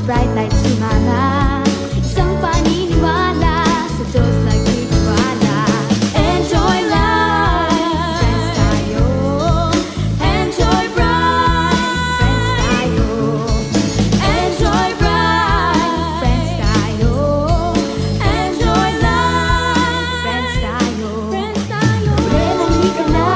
bright light sumama. Isang paniniwala sa Diyos nagtitiwala. Enjoy life, friends tayo. Enjoy bright, friends tayo. Enjoy bright, friends tayo. Enjoy life, friends tayo. Relandi ka na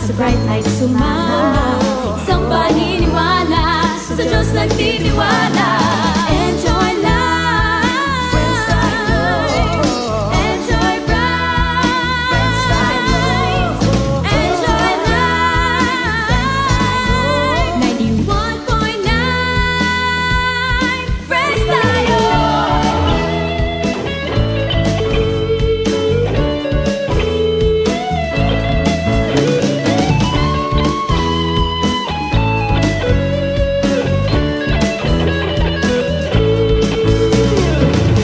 sa bright light sumama. Isang paniniwala sa Diyos nagtitiwala. Enjoy life, friends tayo. Enjoy bright, friends tayo. Enjoy life, 91.9, friends tayo.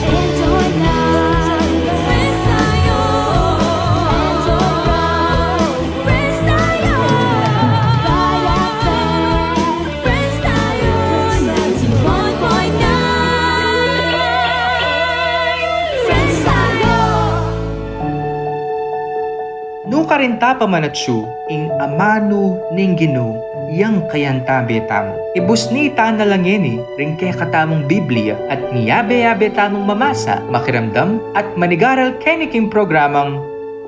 Enjoy life, friends tayo. Enjoy life, friends tayo. Friends tayo. 91.9, friends tayo. Nuka rin ta pamanatsu ing amano ning Ginoo yang kayanta betamo. Ibus ni ta nalangeni ring kaya katamong Biblia at niyabe-yabe tamong mamasa, makiramdam at manigaral keniking programang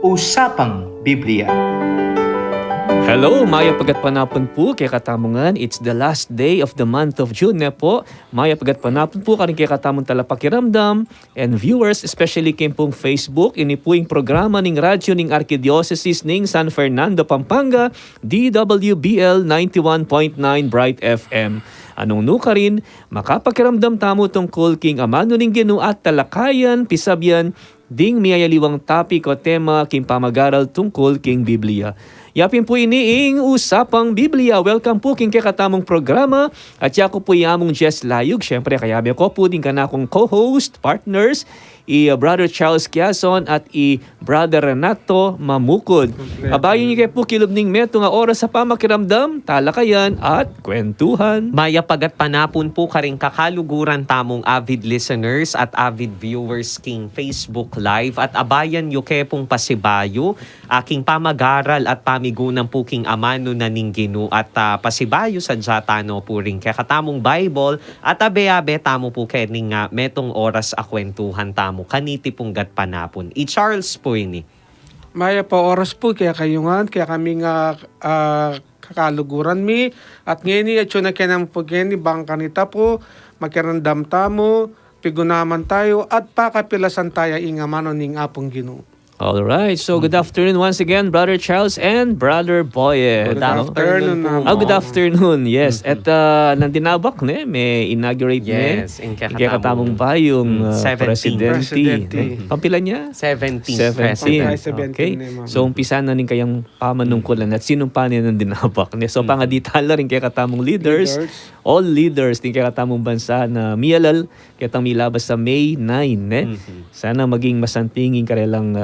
Usapang Biblia. Hello, Maya Pagat Panapon po kay Katamungan. It's the last day of the month of June na po. Maya Pagat Panapon po karing kay Katamong Talapakiramdam and viewers, especially kay pong Facebook. Ini po yung programa ning radyo ning Archdiocese ning San Fernando, Pampanga, DWBL 91.9 Bright FM. Anong nuka rin, makapakiramdam tamo tungkol king amano ning Ginoo at talakayan, pisabyan, ding miyayaliwang topic o tema king pamagaral tungkol king Biblia. Yapin po iniing Usapang Biblia. Welcome po king kakatamong programa. At yako po yamong Jess Layug. Siyempre, kayabi ko po din ka na akong co-host, partners, Brother Charles Quezon at Brother Renato Mamukod. Abayin niyo kayo po kilubning meto nga oras sa pamakiramdam, talakayan at kwentuhan. Maya Pagat Panapon po karing kakaluguran tamong avid listeners at avid viewers king Facebook Live at abayan yu kay pong pasibayo aking pamagaral at pamigunan po king amano na ning Ginoo at pasibayo sa jatano po ring kay katamong Bible at abe-abe tamo po kay ning metong oras a kwentuhan tamo kaniti pong gat panapon. Charles po ini. Maya po oras po kaya kayungan kaya kami nga kakaluguran mi at ngeni at yun na kaya naman po ngeni bangka nita po magkarandam tamo pigunaman tayo at pakapilasan tayo ingamano ning apong Ginoo. Alright, so good afternoon once again, Brother Charles and Brother Boyet. Good afternoon po. Good afternoon, yes. At nandinabak may inaugurate Yes, in katamong ba yung 17. presidente. Pampilan niya? 17. 17. Okay. So umpisa na rin kayang pamanungkulan at sinumpa niya ng dinabak. So pangaditala rin kaya katamong leaders, all leaders din kaya katamong bansa na miyalal kaya tang milabas sa May 9. Sana maging masantingin karelang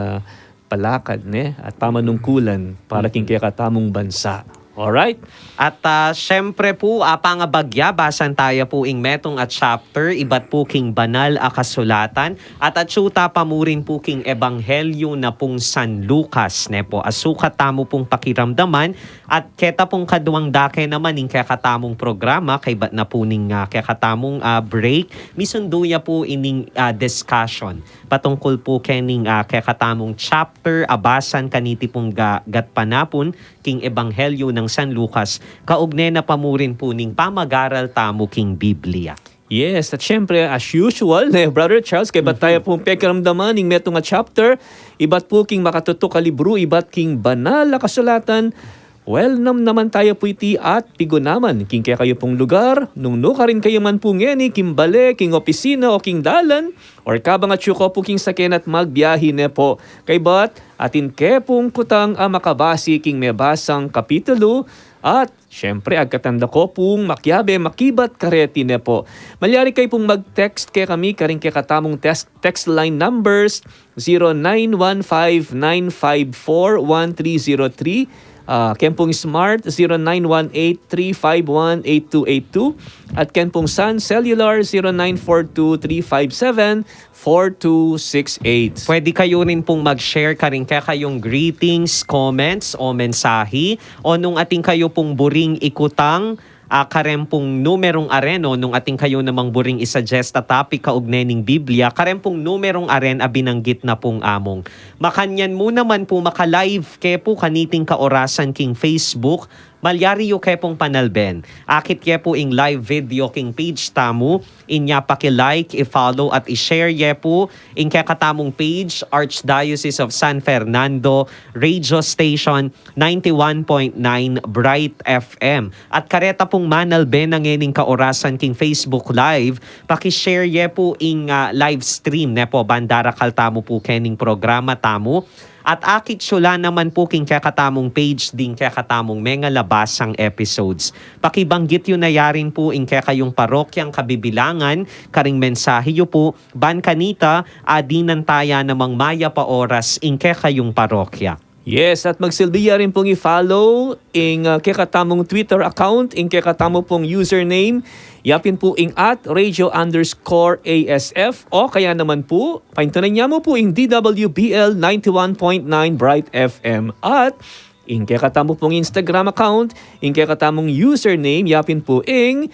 palakad at pamanungkulan para king kaya katamong bansa. Alright? At syempre po, pangabagya, basan tayo po ing metong at chapter, ibat po king banal a kasulatan, at atsyuta pamurin po king ebanghelyo na pong San Lucas, ne po. Asukat tamo pong pakiramdaman, at keta pong kaduang dake naman ing kakatamong programa, kay bat na po ning kakatamong break, misunduya po ining discussion, patungkol po kening kakatamong chapter, abasan kaniti pong gat panapon, king ebanghelyo ng San Lucas, kaugne na pamurin po ning pamagaral tamo king Biblia. Yes, at syempre, as usual, Brother Charles, kay ba't tayo pong pekiramdaman ng metong nga chapter, iba't po king makatutok kalibro, iba't king banal na kasulatan. Well, naman tayo po iti at pigunaman, king kaya kayo pong lugar, nung nuka rin kayo man po ngeni, king bale, king opisina o king dalan, or kabang at syuko po king saken at magbiyahin po. Kay ba't atin ke pong kutang makabasi king mebasang kapitulo, at syempre, agkatanda ko pong makyabe, makibat kareti po. Malyari kayo pong mag-text kay kami, karing kay katamong text line numbers 0915-954-1303 Ken pong Smart 0918-351-8282 at Ken pong Sun Cellular 0942-357-4268. Pwede kayo rin pong mag-share kayong greetings, comments o mensahe o nung ating kayo pong buring ikutang karempong numerong areno nung ating kayo namang buring isuggest na topic kaugnay ning Biblia, karempong numerong aren binanggit na pong among. Makanyan mo naman po maka-live ke po kaniting kaorasan king Facebook, malyari yu ke pong panalben. Akit ke po ing live video king page tamu, inya paki-like, i-follow at i-share ye po ing ke katamong page, Archdiocese of San Fernando, Radio Station 91.9 Bright FM. At kareta pong manalben ng ining kaorasan king Facebook Live, paki-share ye po ing live stream ne po bandara kaltamo po kening programa tamo. At akit sula naman po king kakatamong page din kakatamong mga labasang episodes. Pakibanggit yun na yarin po ing kayong parokyang kabibilangan, karing mensahe yu po, ban kanita, adinan taya namang maya pa oras ing kayong parokya. Yes, at magsilbiya rin pong i-follow ing kekatamong Twitter account, ing kekatamo pong username, yapin po ing @radio_ASF o kaya naman po, paintunan niya mo po ing DWBL 91.9 Bright FM at ing kekatamo pong Instagram account, ing kekatamong username, yapin po ing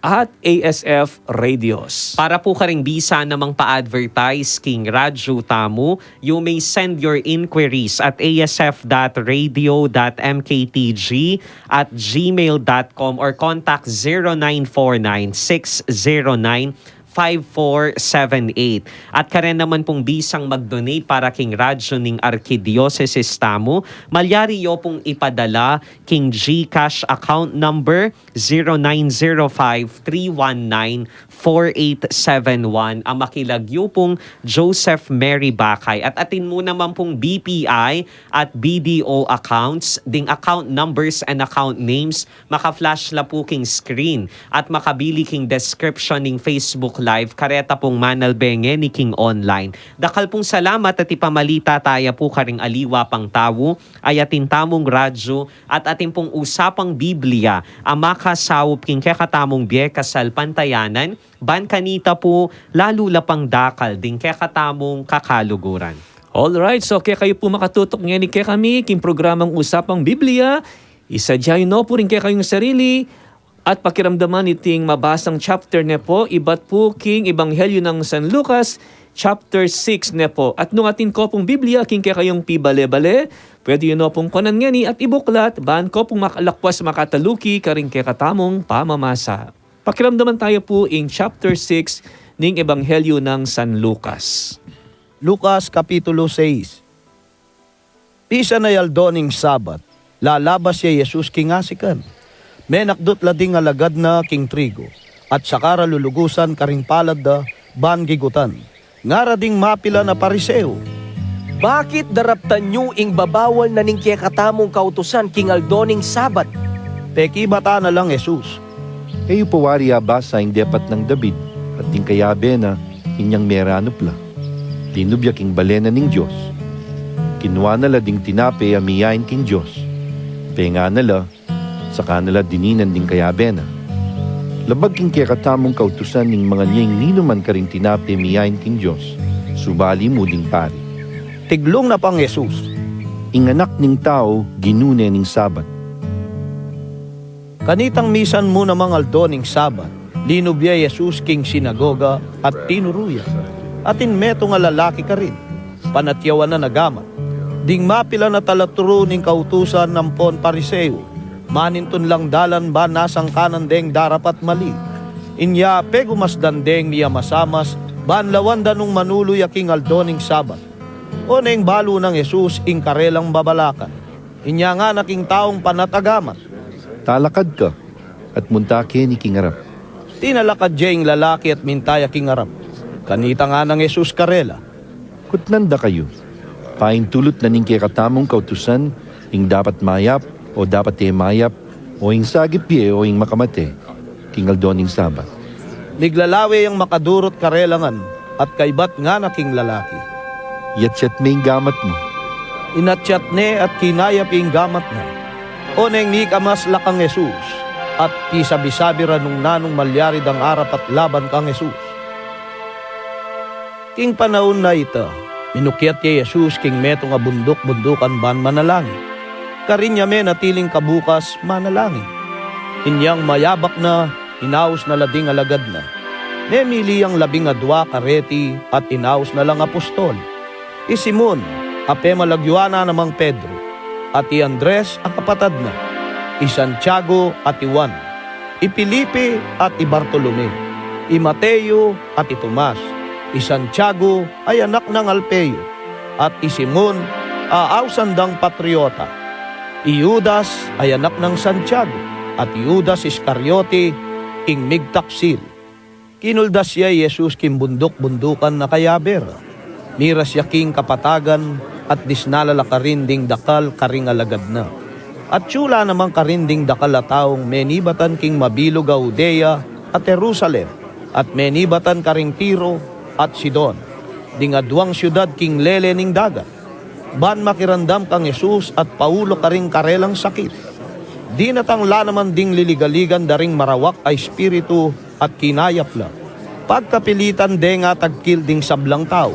@ASF Radios. Para po karing bisa namang pa-advertise king radyo tamo, you may send your inquiries at asf.radio.mktg@gmail.com or contact 0949-609-5478. At karen naman pong bisang mag-donate para king radyo ning Arkidiocese tamo, malyari yo pong ipadala king GCash account number 0905-319-4871. Ang makilagyo pong Joseph Mary Bakay. At atin mo naman pong BPI at BDO accounts, ding account numbers and account names, maka-flash la po king screen at makabili king description ning Facebook Live, kareta pong manalbenge ni king online. Dakal pong salamat at ipamalita taya po karing aliwa pang tawo, ay atin tamong radyo at atin pong usapang Biblia, ang makasawop king kekatamong biye kasal pantayanan, ban kanita po lalo lapang dakal ding kekatamong kakaluguran. Alright, so kaya kayo po makatutok ngayon kaya kami, king programang Usapang Biblia, isadyayo no po rin kaya kayong sarili, at pakiramdaman iting mabasang chapter ne po, iba't po king Ebanghelyo ng San Lucas, chapter 6 ne po. At nung atin ko pong Biblia, king kaya kayong pibale-bale, pwede yun no pong konan nga ni at ibuklat, baan ko pong makalakwas makataluki, karing kaya katamong pamamasa. Pakiramdaman tayo po in chapter 6 ning Ebanghelyo ng San Lucas. Lucas Kapitulo 6. Pisa na yaldoning Sabat, lalabas siya Jesus kingasikan. Menakdot lading alagad na king trigo, at sakara lulugusan karing palad da ban gigutan. Ngara ding mapila na pariseo. Bakit daraptan nyo ing babawal na ning katamong kautusan king aldoning Sabat? Peki bata na lang Jesus. Kayo pawari abasa ing depat ng David at ting kayabe na inyang meranupla. Linubya king balena ning Diyos. Kinuha nala ding tinape amiyain king Diyos. Penga nala, saka nala dininan ding kayabe na. Labag king kakatamong kautusan ning mga niyang ninuman karing tinape amiyain king Diyos. Subali mo ding pari. Tiglong na pang Jesus. Ing anak ning tao ginune ning Sabat. Kanitang misan mo namang aldoning Sabat, linubya Jesus king sinagoga at tinuruya. Atin meto nga lalaki ka rin, panatyawan na nagamat. Ding mapila na talaturo ning kautusan ng pon pariseo, maninton lang dalan ba nasang kanan deng darapat mali. Inya pegumas dandeng niya masamas, banlawan danong manuloy aking aldoning Sabat. O neng balo ng Jesus ing karelang babalakan. Inya nga naking taong panatagamat. Talakad ka at muntake ni kingarap. Tinalakad jeng lalaki at mintaya king arap. Kanita nga ng Jesus karela. Kutnanda kayo. Paintulot na ning katamong kautusan ing dapat mayap o dapat mayap o ing sagipye o ing makamate kingaldo ning Sabat. Niglalawe ang makadurot karelangan at kaibat nga naking lalaki. Yatsyat may gamat mo. Inatyat ne at kinayap ing gamat na. O neng ni kamas lakang Jesus, at ti sabi-sabi ra nung nanong malyarid ang arap at laban kang Jesus. King panahon na ita, minukyat kay Jesus king meto nga bundok-bundukan ban manalangin. Karinya me natiling kabukas manalangin. Inyang mayabak na, inaos na lading alagad na. Nemili ang 12 kareti at inaos na lang apostol. I Simon, ape malagyuana namang Pedro, at i Andres ang kapatad na. I Santiago at i Juan, i Felipe at i Bartolome, i Mateo at i Tomas, i Santiago ay anak ng Alpeo, at i Simon, aawsandang patriota. I Judas ay anak ng Santiago, at Judas Iscariote ing migtaksil. Kinuldas siya Jesus king bundok-bundukan na kayaber. Miras siya king kapatagan at disnalala karinding dakal karing alagad na. At tsula namang karinding dakal a taong menibatan king mabilog a Judea at Jerusalem at menibatan karing Tiro at Sidon. Dingadwang syudad king lele ning dagat. Ban makirandam kang Jesus at paulo karing karelang sakit. Di natangla naman ding liligaligan daring marawak ay espiritu at kinayap lang. Pagkapilitan de nga tagkil ding sablang tao.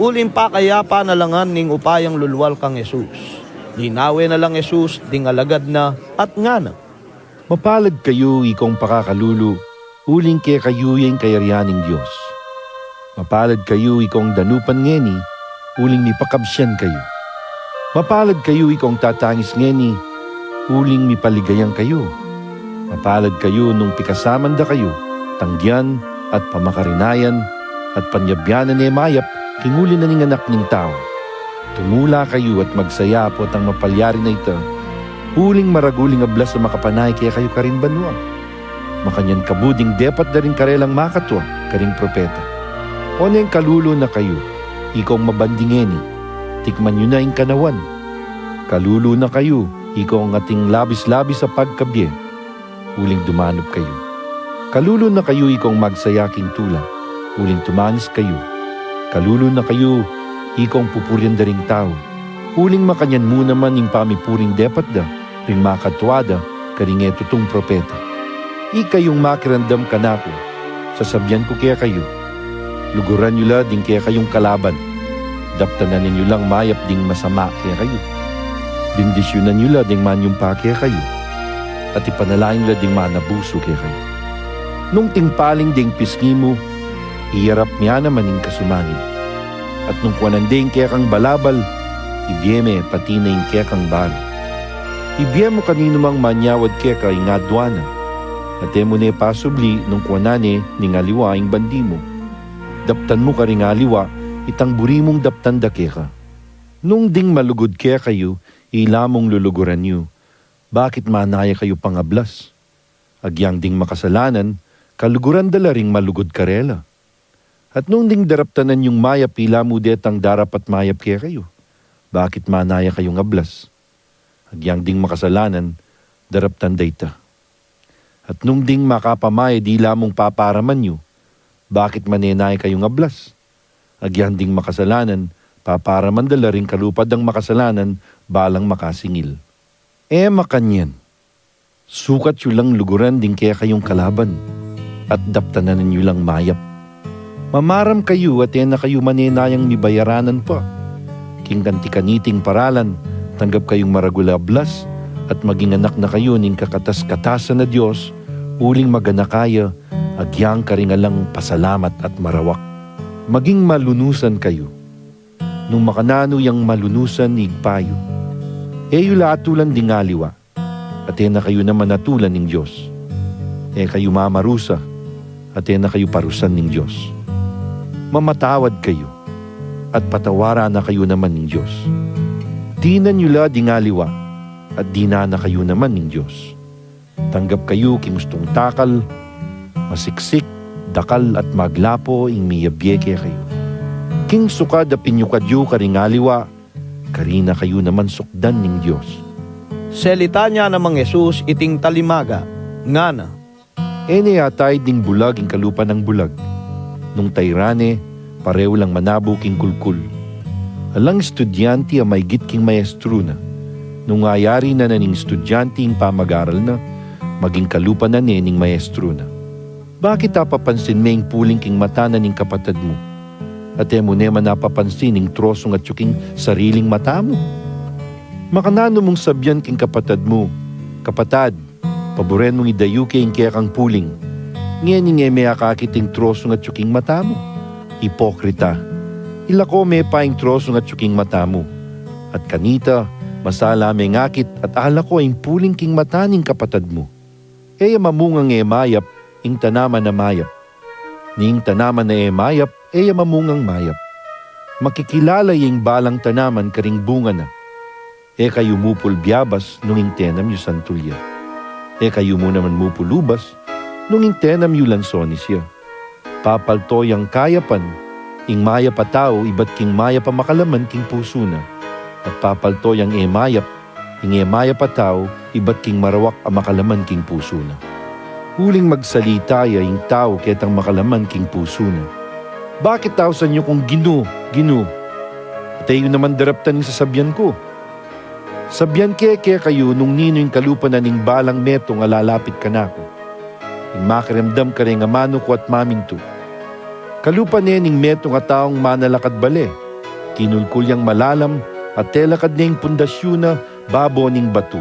Ulim pa kaya panalangan ning upayang lulwal kang Jesus. Ninawe na lang Jesus ding alagad na at ngana. Mapalad kayo ikong pakakalulu, uling kaya kayuyeng kayarianing Diyos. Mapalad kayo ikong danupan ngeni, uling mipakabsyan kayo. Mapalad kayo ikong tatangis ngeni, uling mipaligayang kayo. Mapalad kayo nung pikasaman da kayo, tanggian at pamakarinayan at panyabyanan ni mayap, kinguli na ning anak ning tao. Tumula kayo at magsaya po at ang mapalyari na ito, uling maraguling ablas na makapanay kaya kayo karin banwa. Makanyan kabuding depat na rin karelang makatwa, karing propeta. O na yung kalulo na kayo, ikong mabandingeni, tikman nyo na yung kanawan. Kalulo na kayo, ikong ating labis-labis sa pagkabye, uling dumanop kayo. Kalulo na kayo ikong magsayaking tula, uling tumanis kayo. Kalulo na kayo, ikong pupuryan da ring tao. Uling makanyan mo naman ing pamipuring depat da, ring makatwada, karing etutong propeta. Ikayong makirandam kanako, sasabyan ko kaya kayo. Luguran nyo la ding kaya kayong kalaban. Daptanan ninyo lang mayap ding masama kaya kayo. Bindisyonan nyo la ding manyumpa kaya kayo. At ipanalain la ding manabuso kaya kayo. Nung tingpaling ding pisngi mo, iyarap niya naman ing kasumangin. At nung kuwananding kaya kang balabal, ibiyeme pati na ing kaya kang bal. Ibiyem mo kanino mang manyawad kaya ka ing adwana. At mo ne pasubli nung kuwanane ning aliwa ing bandi mo. Daptan mo ka ring aliwa, itang buri mong daptan da kaya ka. Nung ding malugod kaya kayo, ilamong luluguran nyo. Bakit manaya kayo pangablas? Agyang ding makasalanan, kaluguran dala ring malugod karela. At nung ding daraptanan yung mayap, pila mo detang darap at mayap kaya kayo. Bakit manaya kayong ablas? Agyang ding makasalanan, daraptan dayta. At nung ding makapamay, di lamong paparaman nyo. Bakit manenay kayong ablas? Agyang ding makasalanan, paparaman dala ring kalupad ang makasalanan, balang makasingil. Makanyan. Sukat yu lang luguran din kaya kayong kalaban. At daptanan nyo lang mayap. Mamaram kayo at na kayo manenayang mibayaranan pa. King kantikaniting paralan, tanggap kayong maragulablas, at maging anak na kayo ning kakatas-katasan na Diyos, uling maganakaya, agyang karingalang pasalamat at marawak. Maging malunusan kayo. Nung makanano yang malunusan igpayo. Yula atulan ding aliwa, at na kayo naman atulan ng Diyos. Kayo mamarusa, at na kayo parusan ng Diyos. Mamatawad kayo, at patawara na kayo naman ng Diyos. Di na nyo la dingaliwa, at di na kayo naman ng Diyos. Tanggap kayo kimustong takal, masiksik, dakal at maglapo ing miyabye kayo. King sukad a pinyukadyo karingaliwa, karina kayo naman sukdan ng Diyos. Selita niya namang Jesus iting talimaga, ngana. Yatay ding bulag ing kalupa ng bulag. Nung tayrane, pareho lang manabo king kulkul. Alang estudyante a may git king maestro na. Nung ayari na naning estudyante ing pamag-aral na, maging kalupa na ning maestro na. Bakit papansin ing puling king mata na ning kapatid mo? At mo naman napapansin ning trosong at yuking sariling mata mo? Makanano mong sabyan king kapatid mo, kapatad, paboren mong idayuke ing kaya kang puling. Ngayon may akakiting trosong at yuking mata mo. Hipokrita, ilako may paing trosong at yuking mata mo. At kanita, masala may ngakit at ala ko ang puling king mata ning kapatid mo. Eya mamungang mayap, ing tanaman na mayap. Ning tanaman na mayap, eya mamungang mayap. Makikilala yung balang tanaman karing bunga na. E kayo mupul biyabas nung ing tenam yu santulya. E kayo mo naman mupulubas nung ing tenam yu lansonis ya. Papalto yung kayapan, ing mayap a tao, iba't king mayap a makalaman king puso na. At papalto yung emayap, ing emayap a tao, iba't king marawak a makalaman king puso na. Huling magsalita ya ing tao ketang makalaman king puso na. Bakit tao sa inyo kung ginu? At ayo naman daraptan ng sasabyan ko. Sabyan kaya kayo nung nino yung kalupa na ning balang meto nga lalapit ka na ako. Ing makiramdam ka rin nga mano ko at maminto. Kalupa niya ning meto nga taong manalakad bale. Kinulkulyang malalam at telakad ning pundasyon na babo ning batu.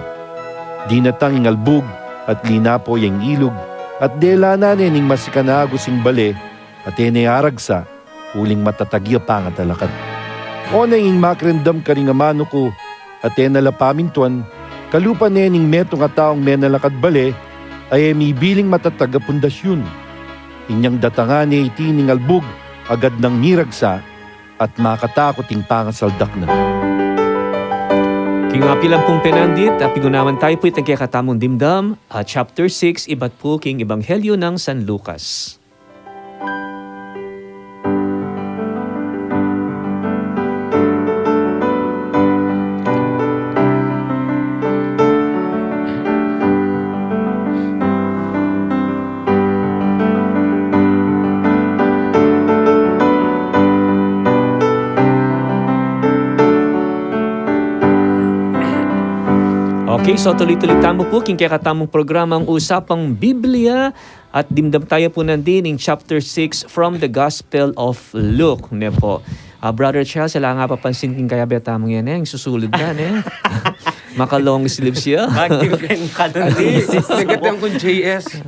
Dinatang ing albug at linapo yung ilog at dela na ning masikanagos ing bale at aragsa huling matatagya pa nga talakad. O na ing makrendam ka rin nga mano ko at nalapamintuan kalupa ning meto nga taong menalakad bale ay mibiling matataga pundasyon. Inyang datangan ni itining albug agad ng miragsa at makatakot ing pangasaldak na. King apilang pong penandit, pigunawan tayo po itang kaya katamong dimdam, chapter 6, iba't po king Ebanghelyo ng San Lucas. Okay, so tuloy-tuloy tamo po king kaya katamong programang Usapang Biblia at dimdam tayo po nandin in chapter 6 from the Gospel of Luke. Ne po. Brother Charles, sila nga papansin king kaya betamong yan yung susulod na Maka-long sleeves siya. Magtigan ka nun, Nagat yung kung JS.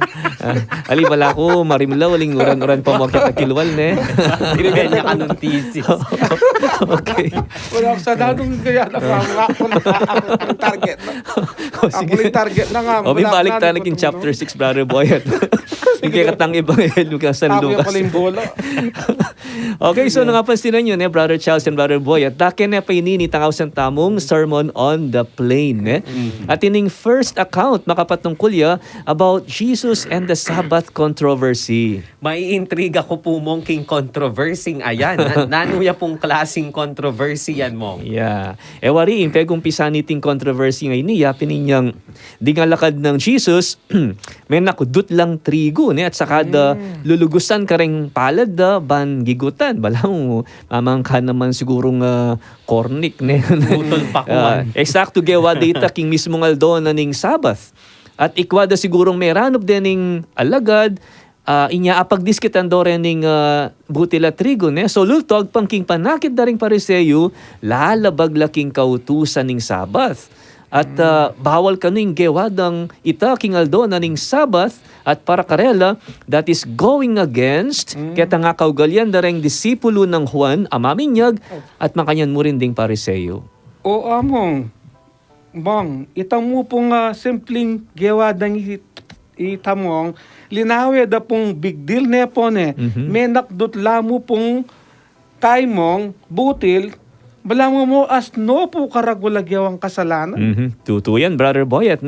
Ali, wala ko, marimla, waling uran-uran pa mo kita kilwal, ne? Tinigyan niya ka nun thesis. Okay. Wala ako sa dadong kaya na ako na ang target. Ako yung target na nga. O, balik tayo naging chapter 6, Brother Boyet. Yung kaya katang Ebanghelyo ka San Ako yung Lucas. pala yung bola. Okay, so nangapansinan nyo, Brother Charles and Brother Boyet, dakin na painini tangaw sa tamong sermon on the plain. At ining first account makapatungkol ya about Jesus and the Sabbath controversy. May intriga ko po mong king controversy ayan. Nanuya pong klaseng controversy yan mo. Yeah. Wari, impeg umpisa niting controversy ngayon niya, pininyang di nga lakad ng Jesus, may nakudut lang trigo, at saka da lulugusan ka ring palad da, ban gigutan. Bala mo, mamang ka naman sigurong kornik. Butol pa ko. Eksakto gewa data king mismo ngaldo na ning Sabbath. At ikwada sigurong meranop din ning alagad, inya apagdiskitan do rin ning butila trigo. So lultog pang king panakit da ring pariseyo, lalabag laking kautusan ning Sabbath. At bawal kaning gewadang ita king aldo na ning Sabbath at para karela that is going against kaya nga kaugalyan da ring disipulo ng Juan amaminyag at makanyan mo rin ding pariseyo. O among, bang, itamo pong simpleng gewadang itamong, linawe da pong big deal ne po ne, may nakdot lamo pong kaimong butil, bala mo as no po karagulagyawang kasalanan. Tuto yan, Brother Boyet.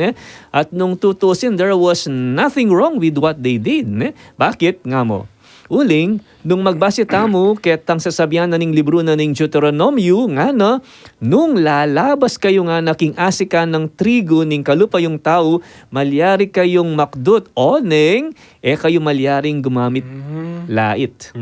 At nung tutusin, there was nothing wrong with what they did. Bakit? Nga mo. Uling, nung magbase tamo, ketang sasabihan na ning libro na ning Deuteronomio, nga na, nung lalabas kayo nga naking asika ng trigo ning kalupa yung tao, malyari kayong makdut o ning, kayo malyaring gumamit lait.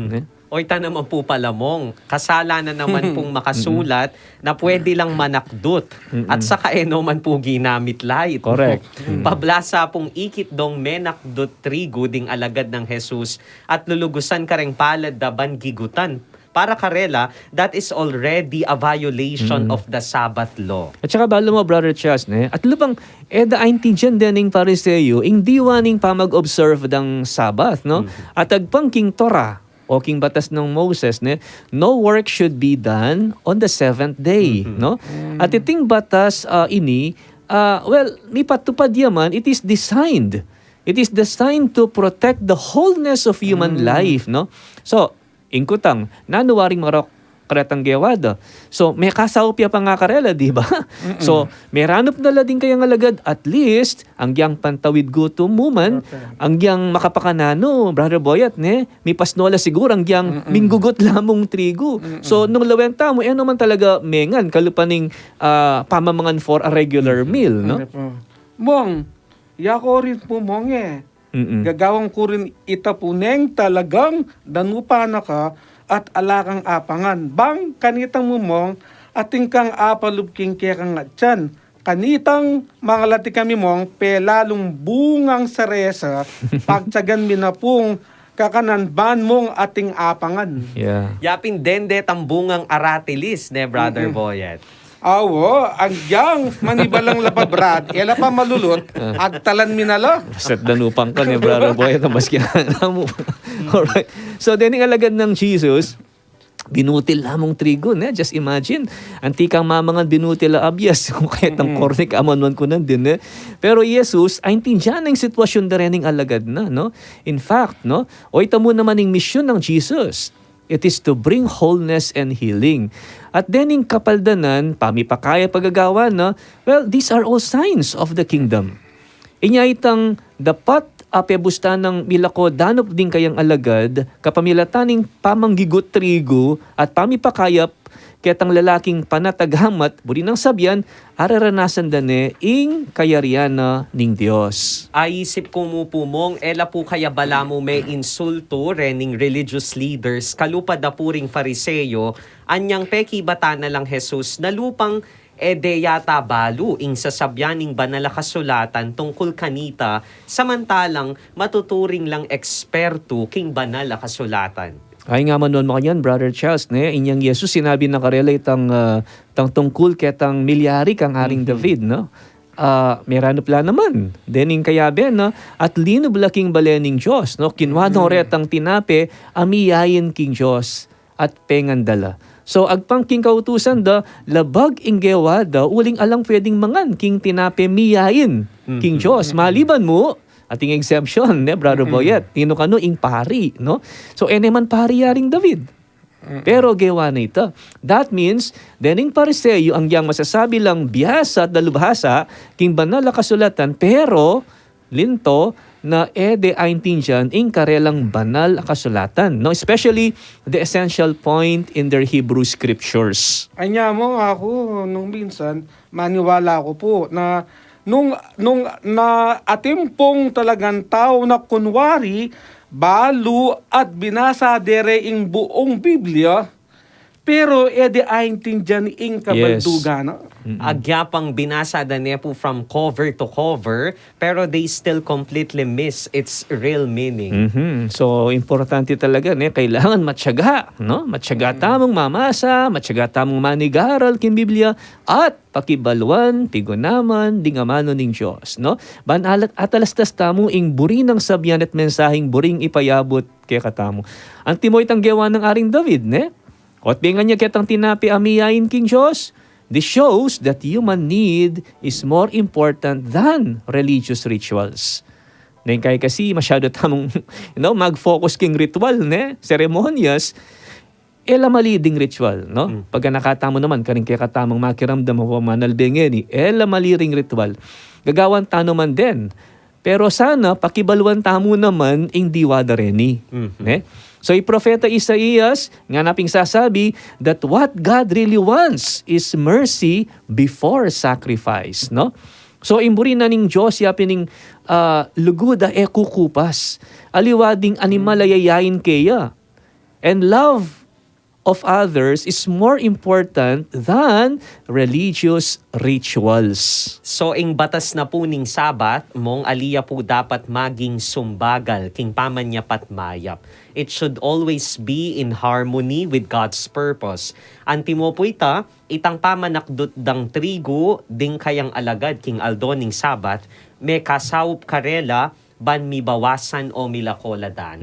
Oy, ta naman po palamong. Kasalanan naman pong makasulat na pwede lang manakdot. At saka man po ginamit light. Correct. Pablasa pong ikit dong menakdot trigo ding alagad ng Jesus at lulugusan ka ring palad daban gigutan. Para karela, that is already a violation of the Sabbath law. At saka balo mo, Brother Charles, at lupang, daintindihan din ng Pariseyo, ing diwaning pa mag-observe ng Sabbath, no? At agpang king Torah, o king batas ng Moses, no work should be done on the seventh day, no? At iting batas ini, ni patupad yaman, it is designed. It is designed to protect the wholeness of human life, no? So, ingkutang, nanuwaring marok karetang gewada. So, may kasaupya pa nga karela, di ba? So, may ranop na lading kayang alagad, at least, ang yang pantawid gutom muman, ang yang makapakanano, Brother Boyat, may pasnola siguro, ang yang minggugot lamong trigo. So, nung lawenta mo, naman talaga mengan, kalupaning pamamangan for a regular meal, no? Mong, yako rin po mong Gagawang ko rin itapuneng talagang danupa na ka at alakang apangan. Bang kanitang mumong ating kang apalubking kaya kang atyan. Kanitang mga lati kami mong pelalong bungang saresa pagtsagan minapong kakanan ban mong ating apangan. Yeah. Yapin dende tambungang aratilis, Brother Boyet. Awo, ang yang manibalang lapabrad, ela pa malulot, agtalan minala. Set danupang ka ni Brother Boyat, maski na mo. Alright. So, din ang alagad ng Jesus, binutil lamang trigo, just imagine. Antikang mamangan binutil la abyas, kung kahit ang kornik, amanuan ko din. Pero Jesus, ay tindihan ng sitwasyon na rin alagad na, no? In fact, no? O ito mo naman yung mission ng Jesus. It is to bring wholeness and healing. At then in kapaldanan, pamipakaya pagagawa na, well, these are all signs of the kingdom. Inya itang dapat apebustan ng milako danop din kayang alagad, kapamilataning pamanggigot trigo at pamipakayap ketang lalaking panataghamat, buri ng sabyan, araranasan dane ing kayariana ning Dios. Aisip ko mo po mong, ela po kaya bala mo may insulto rening religious leaders, kalupad na puring fariseyo, anyang peki bata na lang Jesus, na lupang yata balu ing sasabyaning banal na kasulatan tungkol kanita, samantalang matuturing lang eksperto king banal na kasulatan. Ay nga man nun mo kanyan, Brother Charles, inyang Jesus sinabi na karela itang tungkol ketang milyari kang Haring David, no? Meranop la naman. Dening kayabe, no? At linob la king balening Diyos, no? Kinwano retang tinape, amiyayin king Diyos at pengandala. So, agpang king kautusan da, labag inggewa da, uling alang pwedeng mangan king tinape miyayin king Diyos. Maliban mo, ating exemption, Brother Boyet, tino kano ing pari, no? So, man pari yaring David. Pero gewa na ito. That means, dening pariseyo ang yang masasabi lang biyasa at dalubhasa, king banal na kasulatan, pero linto na aintindihan ing karelang banal na kasulatan, no? Especially the essential point in their Hebrew scriptures. Anya mo ako, nung minsan, maniwala ko po na nung na atimpong talagang tao na kunwari balu at binasa dere ing buong Biblia pero aintindihan ing kabaldugan. Agyapang binasa dane po from cover to cover, pero they still completely miss its real meaning. So, importante talaga, kailangan matyaga, no? Matyaga tamong mamasa, matyaga tamong manigaral king Biblia, at pakibaluan, pigunaman, dingamano ning Diyos, no? Banalat at alastas tamo ing buri ng sabyan at mensaheng buring ipayabot kay katamo. Ang timoy tanggewa ng Haring David, At bingan niya ketang tinapi amiyain king Diyos. This shows that human need is more important than religious rituals. Kaya kasi masyado tamong mag-focus king ritual, ceremonious, mali ding ritual, no? Pagka nakatamo naman, karing kaya katamang makiramdam mo manalbengeni, mali ring ritual. Gagawan tano man din. Pero sana, pakibaluan tamo naman ing diwada reni. So, Propeta Isaías, nga naping sasabi that what God really wants is mercy before sacrifice, no? So, imburi na ning Diyos, yapining luguda kukupas. Aliwading animal ayayain kaya. And love of others is more important than religious rituals. So, ing batas na po ning Sabat, mong aliya po dapat maging sumbagal, king pamanya patmayap. It should always be in harmony with God's purpose. Antimo po itang pamanakdot dang trigo, ding kayang alagad, king Aldo ning Sabat, may kasawp karela, ban mi bawasan o milakoladan.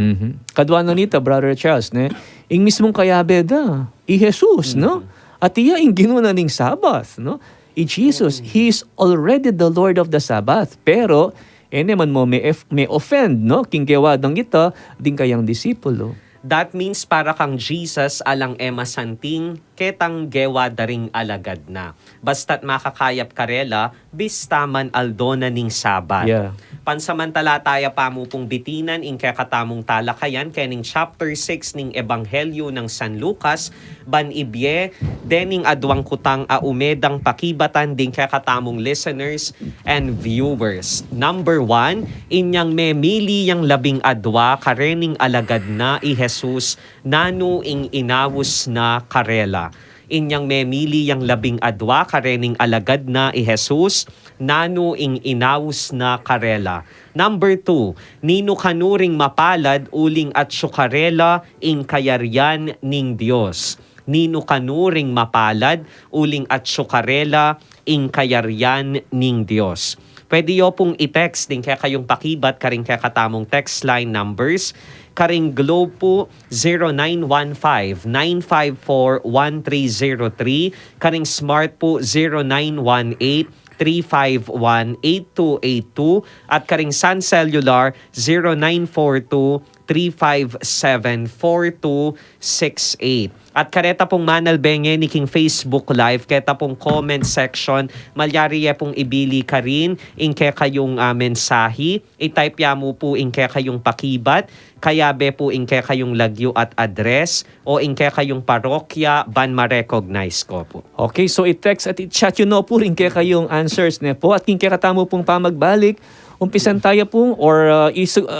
Kadwa na nita, Brother Charles, ne? Ing mismong kayabeda, Jesus, no? At iya ing ginuna ning Sabbath, no? Jesus, He is already the Lord of the Sabbath. Pero, man mo may offend, no? King kewadang ita, ding kayang disipulo. That means para kang Jesus alang ema santing ketang gewa daring alagad na. Basta't makakayap karela, bistaman aldona ning Sabat. Yeah. Pansamantala tayo pa mo pong bitinan in kakatamong talakayan kening chapter 6 ning Ebanghelyo ng San Lucas, ban ibye, dening adwang kutang umedang pakibatan din kakatamong listeners and viewers. Number 1, inyang memili yang labing adwa karening alagad na i Jesus nanu ing inawus na karela. Inyang memili yang labing adwa karening alagad na i Jesus nanu ing inawus na karela. Number 2, nino kanuring mapalad uling at syukarela ing kayaryan ning Dios. Nino kanuring mapalad uling at syukarela ing kayaryan ning Dios. Pwede yo pong i-text din kaya kayong pakibat karing kaya katamong text line numbers. Karing Globe po 0915-954-1303. Karing Smart po 0918-351-8282. At karing Sun Cellular 0942-357-4268. At kareta pong Manal Benge ni King Facebook Live, keta pong comment section, malyari pong ibili ka rin, inke kayong mensahe, i-type ya mo po inke kayong pakibat, kaya be po inke kayong lagyo at address, o inke kayong parokya, ban ma-recognize ko po. Okay, so i-text at i-chat yun no po rin kaya kayong answers ne po at king katamo pong pamagbalik. Umpisan tayo po or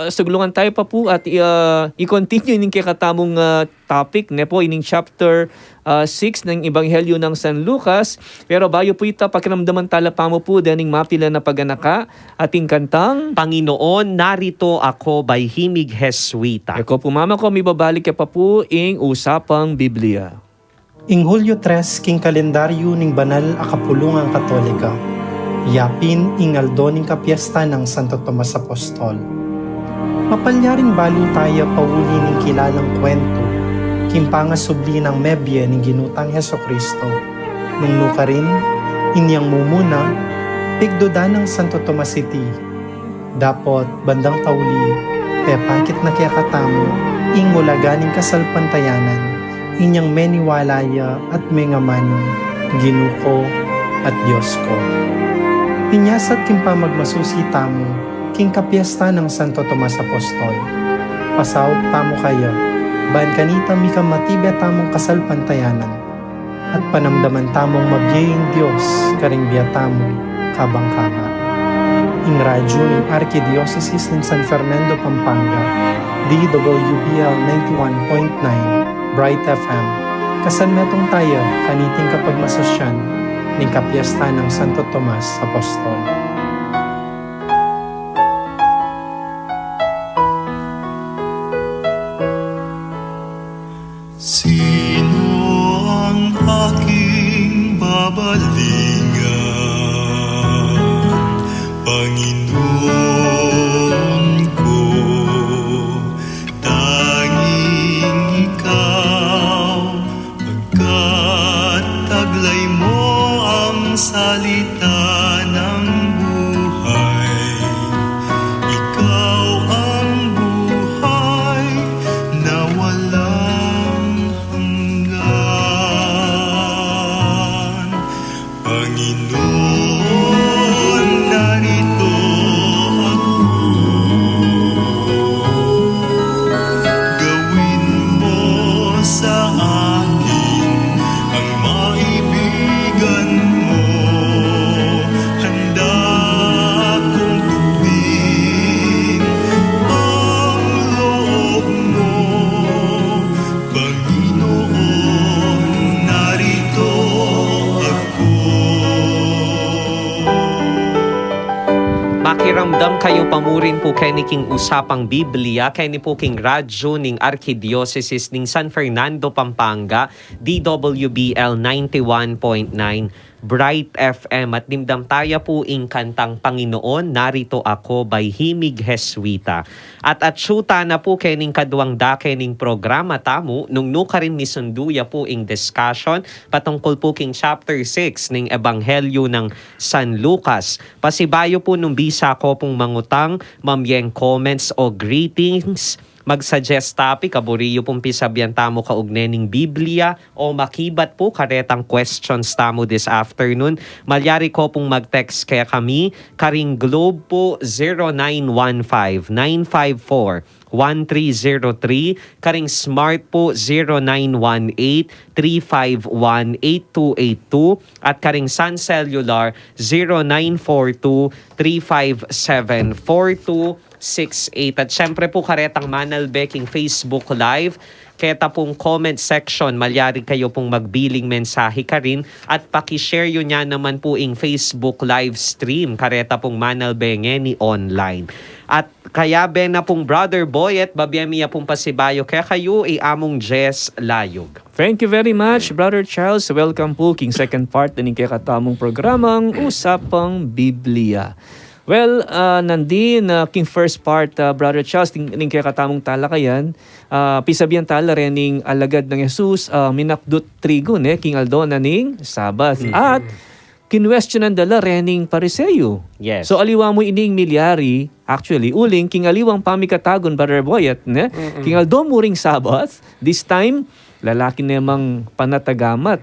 suglungan tayo pa po at i-continue yung kakatamong topic ne po ining chapter 6 ng Ebanghelyo ng San Lucas. Pero bayo po ita, pakiramdaman tala pa mo po daning mapila na paganaka ating kantang Panginoon, narito ako by Himig Jesuita. Eko po mama ko, may babalik ka pa po ing Usapang Biblia. Ing Hulyo 3, king kalendaryo ning Banal a Kapulungan Katolika. Yapin ing aldoning kapiesta ng Santo Tomas Apostol. Mapalyaring balo tayo pauli ning kilalang kwento, kimpanga subli ng mebye ning ginutang Heso Kristo. Nung nuka rin, inyang mumuna, pigdoda ng Santo Tomas City. Dapot bandang pauli, pepakit na kaya katamo, ing mulaganing kasalpantayanan, inyang meniwalaya at mengamanong, ginuko at Diyos ko. Pinyasat kimpa magmasusita mo, king kapiesta ng Santo Tomas Apostol. Pasawp tamo kayo, ban kanita mika matibya tamong kasalpantayanan, at panamdaman tamong mabiyaying Diyos, karing biya tamo, kabang-kaba. Ing radyo ng Archdiocese ng San Fernando, Pampanga, DWBL 91.9, Bright FM, kasanmetong tayo, kaniting kapag masosyan, ning kapiesta ng Santo Tomas Apostol. Sino ang aking babalingan, Panginoon ko, tanging ikaw, pagkat taglay mo ang salita ng kayo pamurin po kaniking Usapang Biblia, kani po king radyo ning Arkidiocese ning San Fernando, Pampanga, DWBL 91.9, Bright FM at dimdam taya po ing kantang Panginoon, Narito Ako by Himig Jesuita. At syuta na po kening kaduang da kening programa tamo, nung nuka rin misunduya po ing discussion patungkol po king chapter 6 ning Ebanghelyo ng San Lucas. Pasibayo po nung bisa ko pong mangutang, mamyeng comments o greetings, mag-suggest topic, kaburiyo pong pisabyan tamo kaugnay ning Biblia o makibat po karetang questions tamo this afternoon. Malyari ko pong mag-text kaya kami, karing Globe po 0915-954-1303, karing Smart po 0918-351-8282 at karing Sun Cellular 0942-357-4268. At syempre po karetang Manal Beking Facebook Live, keta pong comment section, malyari kayo pong magbiling mensahe ka rin at pakishare yun niya naman po ing Facebook live stream, kareta pong Manal Bengeni online. At kaya ben na pong Brother Boyet, babiyamiya pong pasibayo kaya kayo ay among Jess Layog. Thank you very much, Brother Charles. Welcome po king second part na ning kakatamong programang Usapang Biblia. Well, nandin king first part, Brother Charles, ning kaya katamong talakayan, pisabihan tala rin ning alagad ng Jesus, minakdut trigo, king Aldo na ning Sabbath. At kinwestiyonan dala rin ning Pariseyo. Yes. So aliwa mo ining milyari, actually, uling, king aliwang pamikatagon, Brother Boyet, king Aldo mo ring Sabbath, this time, lalaki namang panatagamat,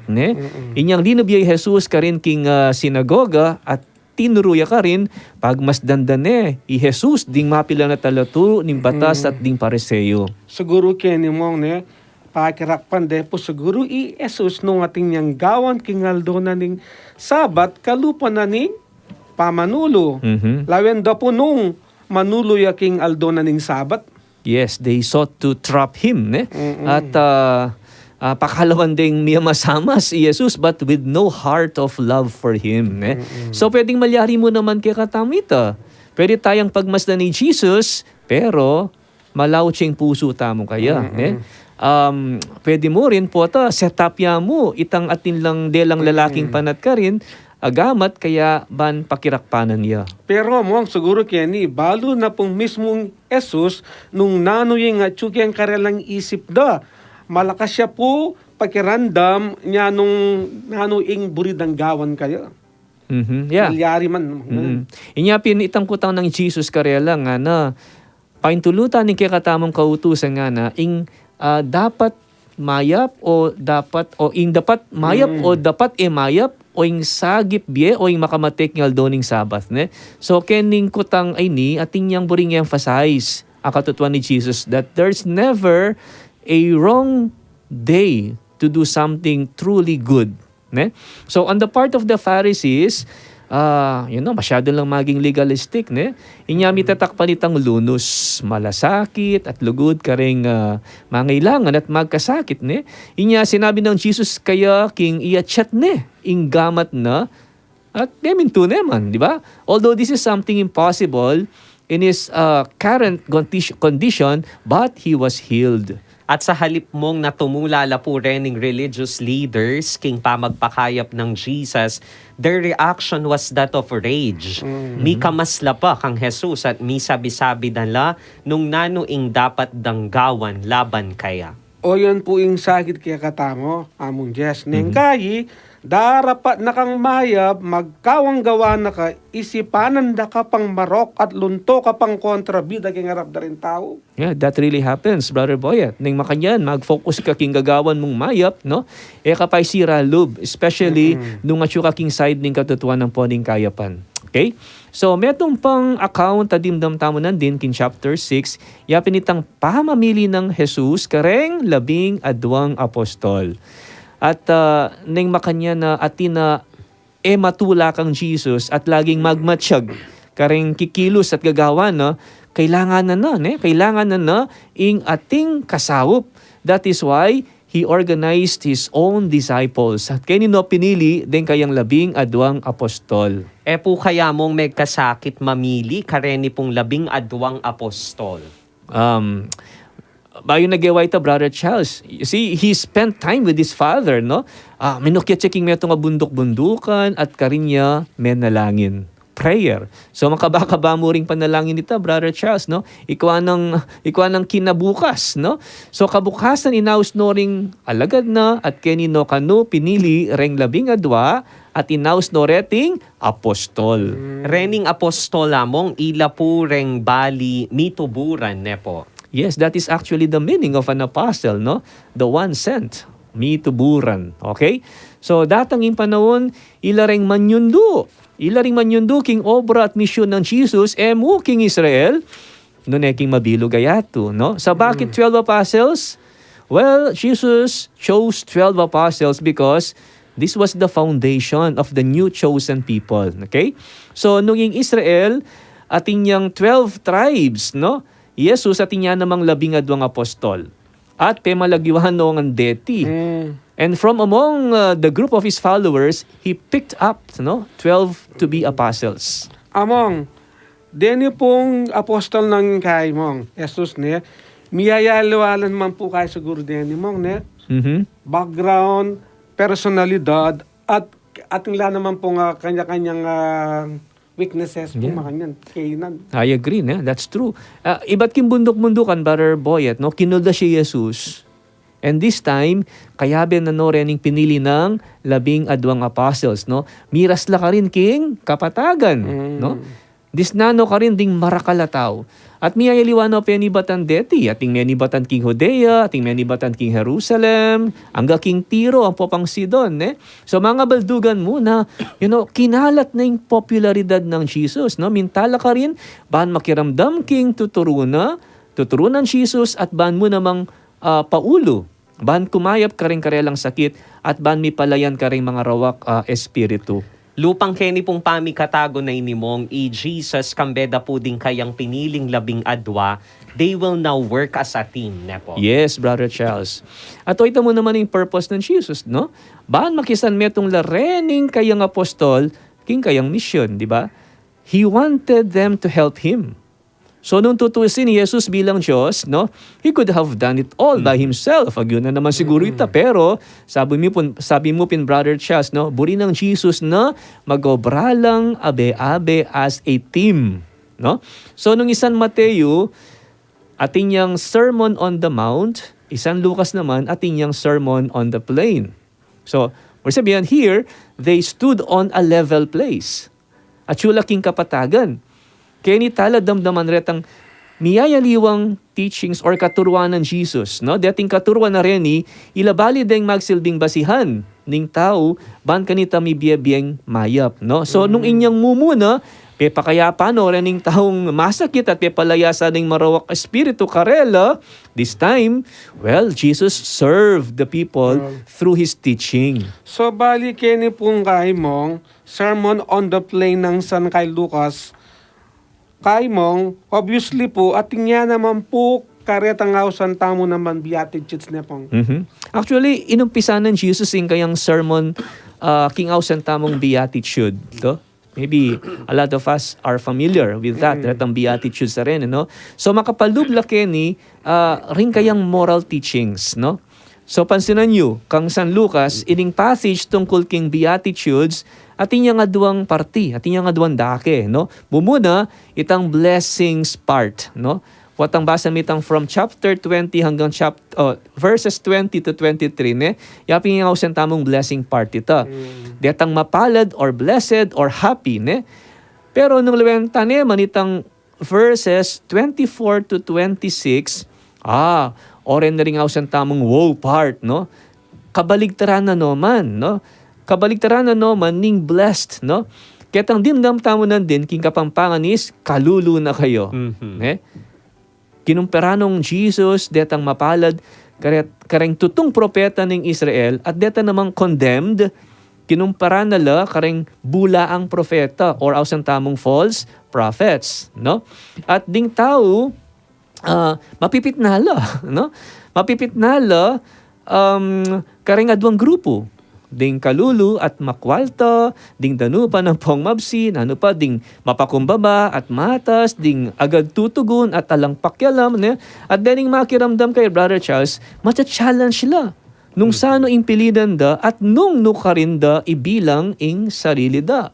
inyang linubiyay Jesus ka rin king sinagoga at tinuruya ka rin pag mas dandane i Jesus ding mapila na talato ning batas at ding Pariseyo. Siguro kini mong pakirakpan de po siguro i Jesus nung ating niyang gawan kingaldo na ning Sabat kalupa na ning pamanulo. Lawen da po nung manulo ya king aldo na ning Sabat. Yes, they sought to trap him. At pakalawan ding niya masamas si Jesus but with no heart of love for him. So pwedeng malyari mo naman kay katamita. Pwede tayong pagmasdan ni Jesus pero malawching puso tamo kaya. Pwede mo rin po setupya mo itang atin lang delang lalaking panat ka rin agamat kaya ban pakirakpanan niya. Pero mo siguro kini balo na pong mismong Jesus nung nanoy nga tsukyang karelang isip da. Malakas siya po pakirandam niya nung nanoing buridang gawan kayo. Yeah. Milyari man. Inyapin itang kutang ng Jesus karela nga na paintulutan ni kaya katamang kautusan nga na ing dapat mayap o dapat mayap o dapat mayap o ing sagip biye o ing makamatik ng aldoning Sabbath. So kening kutang ay ni ating yang buring emphasize akatutuan ni Jesus that there's never a wrong day to do something truly good. So on the part of the Pharisees, masyado lang maging legalistic. Inyami tatakpan itang lunus, malasakit at lugod karing mangailangan at magkasakit. Inya sinabi ng Jesus kaya king iachat ing gamat na at deminto naman, di ba? Although this is something impossible in his current condition, but he was healed. At sa halip mong natumulala po rin ng religious leaders, king pamagpakayap ng Jesus, their reaction was that of rage. Mi kamasla pa kang Jesus at mi sabi-sabi nala nung nanuing dapat danggawan laban kaya. O yun po yung sakit kaya katamo, among Jess. Neng kayi, darapat na kang mayab, magkawang gawa na ka, isipanan da ka pang marok at lunto ka pang kontrabida kaya ngarap da rin tao. Yeah, that really happens, Brother Boyet. Ning makanyan, mag-focus ka king gagawan mong mayap, kapay sira lub, especially nung atyo ka king side ning katutuan ng poning kayapan. Okay? So, metong pang account adimdam tamo din kin chapter 6, yapin itang pahamamili ng Jesus kareng 12 apostol. At ning makanya na atina matula kang Jesus at laging magmatsyag kareng kikilos at gagawa kailangan na ing ating kasawop. That is why he organized his own disciples. At kanino pinili, din kayang 12 apostol. E po kaya mong may kasakit mamili, kareni pong 12 apostol. Bayo nagawa ito, Brother Charles. You see, he spent time with his father, no? Minukya-checking mo itong bundukan at karinya menalangin. Prayer. So makabaka mo ring panalangin ito, Brother Charles, no? Ikaw ng kinabukas, no? So kabukasan inaus no ring alagad na at kenino kanu pinili reng 12 at inaus no reting apostol. Rening apostol among ila po reng bali mituburan ne po. Yes, that is actually the meaning of an apostle, no? The one sent, mituburan. Okay? So, datang panahon, ilaring manyundo. Ilaring manyundo king obra at misyon ng Jesus, emu king Israel, nuneking mabilog ayato, no? Sa bakit 12 apostles? Well, Jesus chose 12 apostles because this was the foundation of the new chosen people. Okay? So, nung yung Israel, ating yung 12 tribes, no? Jesus at inya namang 12 apostol. At pemalagiwahan noong ang deti. And from among the group of his followers, he picked up 12 to be apostles. Among, deni pong apostol ng kay mong, Jesus ne, miyayalawalan man po kayo siguro deni mong ne, background, personalidad, at ating naman po nga kanya-kanyang weaknesses po makanyan, kainan. I agree, ne? That's true. Iba't kimbundok-mundukan, Brother Boyet, no? Kinulda si Jesus. And this time, kayabe na no rening pinili ng 12 apostles, no? Miras la ka rin king kapatagan, no? Disnano ka rin ding marakalataw. At miyayaliwano penibatan deti, ating menibatan king Judea, ating menibatan king Jerusalem, angga king Tiro, ang popang Sidon, ne? So mga baldugan muna, kinalat na yung popularidad ng Jesus, no? Mintala ka rin, bahan makiramdam king tuturunan Jesus at bahan mo namang paulo. Bahan kumayap ka rin karelang sakit at bahan mi palayan ka rin mga rawak espiritu. Lupang keni pong pamikatago na inimong Jesus kambeda po din kayang piniling 12, they will now work as a team, ne po. Yes, Brother Charles. At ito mo naman yung purpose ng Jesus, no? Bahan makisan metong larening kayang apostol, king kayang mission, di ba? He wanted them to help him. So nung tutusin ni Jesus bilang Diyos, no, he could have done it all by himself. Yun na naman siguro ito. Pero sabi mo pin Brother Charles, no, buri ng Jesus na magobralang abe-abe as a team. No? So nung isan Mateo, ating yang Sermon on the Mount, isan Lucas naman, ating yang Sermon on the Plain. So, we're sabihin here, they stood on a level place. At sulaking kapatagan. Kaya ni tala damdaman retang miyayaliwang teachings or katuruan ng Jesus, no? Dating katuruan na rin ni ilabali deng magsilbing basihan ning tao ban kanita mi biyeng mayap, no? So nung inyang mumuna pepakayapa no rening taong masakit at pepalaya ning marawak espiritu karela, this time, well, Jesus served the people through his teaching. So bali keni pong kay mong Sermon on the Plain ng San kay Lucas, kay mong, obviously po, ating yan naman po, karetang hausan tamo naman beatitudes na pong. Actually, inumpisa ng Jesus yung kayang sermon, king hausan tamong beatitude. To? Maybe a lot of us are familiar with that, retang beatitudes na rin, no? So makapalubla keni, rin kayang moral teachings, no? So pansinan nyo, kang San Lucas, ining passage tungkol king beatitudes, atin nga duwang party, atin nga duwang dake, no? Bumuna, itang blessings part, no? Watang basa mitang from chapter 20 hanggang verses 20 to 23, ne? Yapin nga usan tamong blessing part ito. Detang mapalad or blessed or happy, ne? Pero nung lewenta ne, manitang verses 24 to 26, oren na rin nga usan tamong woe part, no? Kabaligtaran na naman, no? Kabaligtaran na naman ning blessed, no? Ketang dimdam tamo din, king kapampangan is, kalulu na kayo. Kinumperanong Jesus, detang mapalad, kareng tutong propeta ng Israel, at deta namang condemned, kinumpara nala kareng bula ang propeta, or ausan tamong false prophets, no? At ding tao, mapipit nala, no? Mapipit nala, karingadwang grupo. Ding kalulu at makwalta, ding danupa ng pongmabsin, ano pa, ding mapakumbaba at matas, ding agad tutugon at alang pakyalam, ne? At dening makiramdam kay Brother Charles, matcha-challenge sila. Nung sano impilidan da at nung nukarinda ibilang ing sarili da.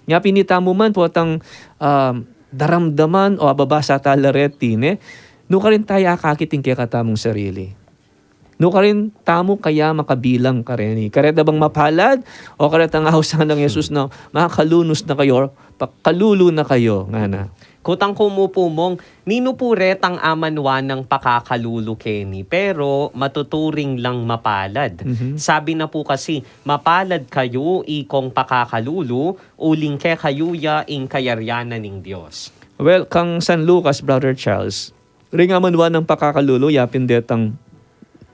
Nga pinita mo man po atang daramdaman o ababasa talareti, ne? Nukarin tayo akakiting kaya katamong sarili. No ka rin tamo kaya makabilang ka rin. Kareta bang mapalad o kareta nga hausan ng Jesus na makakalunos na kayo, kalulu na kayo. Nga na. Kutang kumupo mong, nino po retang amanwa ng pakakalulu Kenny, pero matuturing lang mapalad. Sabi na po kasi, mapalad kayo ikong pakakalulu, uling ke kayuya ing kayaryanan ng Diyos. Well, kang San Lucas, Brother Charles, ring amanwa ng pakakalulu, yapin detang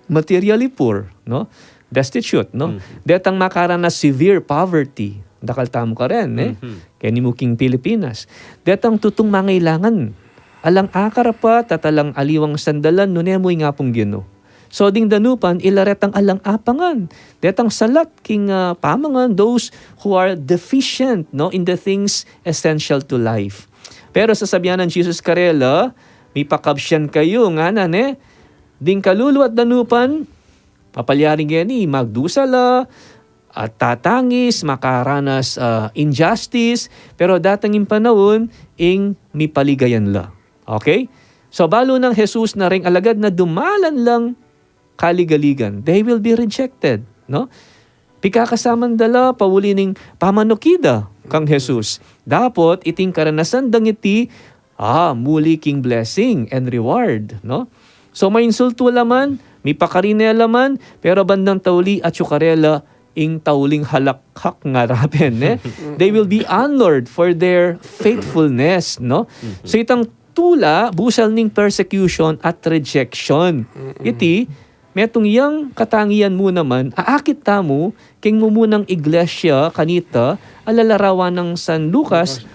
materially poor, no? Destitute, no? Detang makaranas severe poverty. Dakal tamo ka rin, eh? Kaya ni Muking Pilipinas. Detang tutong mangailangan. Alang akarapat at alang aliwang sandalan, nunemoy nga pong Ginoo. So ding danupan, ilaretang alang apangan. Detang salat king pamangan those who are deficient, no? In the things essential to life. Pero sa sabihan ng Jesus Karela, may pakabsyan kayo nga na, ne? Ding kalulu at danupan, papalyaring gani, magdusala, at tatangis, makaranas injustice, pero datangin panahon, ing may paligayan la. Okay? So, balo ng Jesus na ring alagad na dumalan lang kaligaligan, they will be rejected. No? Pikakasaman dala, pawulining pamanukida kang Jesus. Dapat iting karanasan dangiti, muli king blessing and reward. No? So may insulto laman, may pakarinela laman, pero bandang tauli at syukarela ing tauling halakhak nga rapin. Eh? They will be honored for their faithfulness. No? So itang tula, busal ning persecution at rejection. Iti, metong yang katangian mo naman, aakit tamo, king mumunang iglesia kanita, alalarawan ng San Lucas,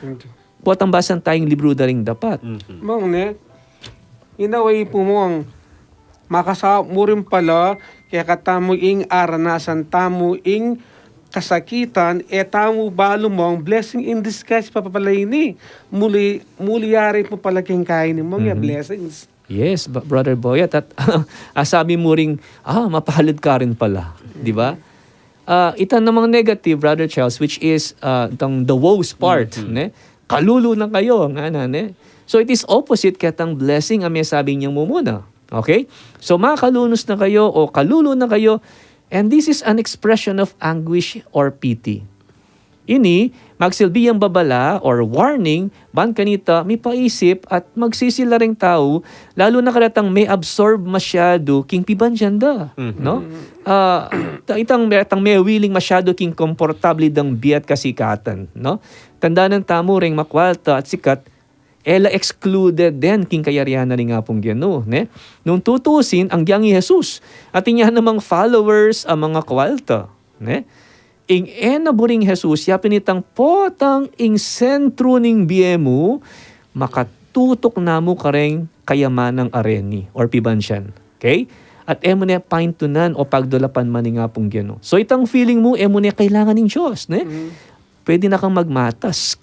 puwat ang basan tayong libro daring dapat. Mong ne, inaway po mo ang makasama mo rin pala kaya katamo ing aranasan tamo ing kasakitan tamo balo mo ang blessing in disguise papapalay ni muli yari po pala king kain mo nga blessings. Yes, Brother Boyat. At sabi mo ring, mapalad ka rin pala. Di ba? Ito namang negative, Brother Charles, which is the woes part. Ne? Kalulu na kayo. Ne? So it is opposite katang blessing ang may sabi niyang mumuna. Okay? So makalunos na kayo o kalulu na kayo, and this is an expression of anguish or pity. Ini, magsilbiyang babala or warning, ban kanita, may paisip at magsisila ring tao, lalo na kalatang may absorb masyado king pibanjanda. No? Itang may willing masyado king komportable dang biat kasikatan. No? Tanda ng tamo ring makwalta at sikat, ela excluded din king kayarianan ni nga pong Ginoo, ne? Nung tutusin ang giyangi Jesus at inya namang followers ang mga kwalta, ne? Ing enaburing Jesus yapin itang potang ing sentro ning biemu makatutok namo kareng kayamanang areni or pibansyan. Okay? At emo ne paintunan o pagdulapan man ni nga pong Ginoo. So itang feeling mo emo ne kailangan ning Dios, ne? Pwede na kang magmatas.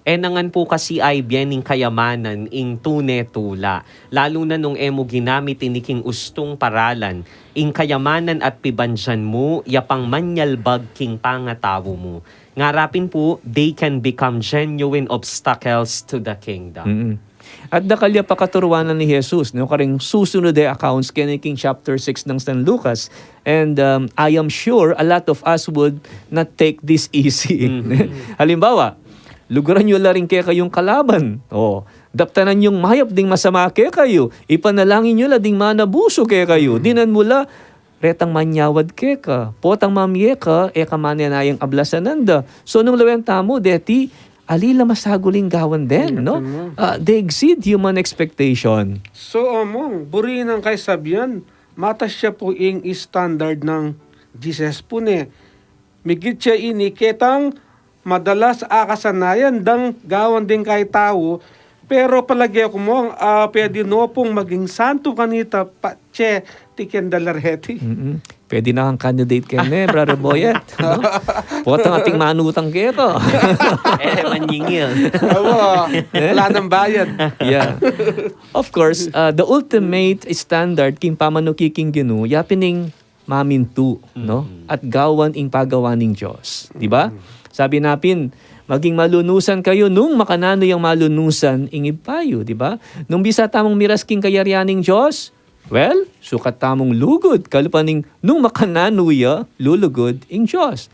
Nangan po kasi ay biening kayamanan ing tune-tula. Lalo na nung emo ginamit iniking ustong paralan, ing kayamanan at pibansyan mo, yapang manyalbag king pangatawo mo. Ngarapin po, they can become genuine obstacles to the kingdom. At dakalya pakaturuanan ni Jesus, no, karing susunod ay accounts kiniking chapter 6 ng San Lucas. And I am sure a lot of us would not take this easy. Halimbawa, luguran nyo la rin kaya kayong kalaban. Daptanan yung mayap ding masama kaya kayo. Ipanalangin nyo la ding manabuso kaya kayo. Dinan mula, retang manyawad kaya ka. Potang mamye ka, kamanyanayang ablasananda. So nung lawang tamo, deti, alila masaguling gawan din, no? They exceed human expectation. So among buri ng kay sabihan, matas siya po ing standard ng Jesus po ne. Migit siya ini ketang madalas akasanayan dang gawan din kay tao, pero palagi ako mo pwede no pong maging santo kanita patse tiken dalarheti. Pwede na kang candidate kayo Brother Boyet. No? Potang ating manutang kayo to. Manyingil. Wala nang bayad. Yeah. Of course, the ultimate standard king pamanukiking Ginoo, yapining mamintu, no? At gawan ing pagawa ning Diyos. Di ba? Sabi napin, maging malunusan kayo nung makanano yung malunusan ing ipayo, di ba? Nung bisa tamong miras king kayaryaning Diyos, well, sukat tamong lugod, kalupaning nung makanano ya, lulugod ing Diyos.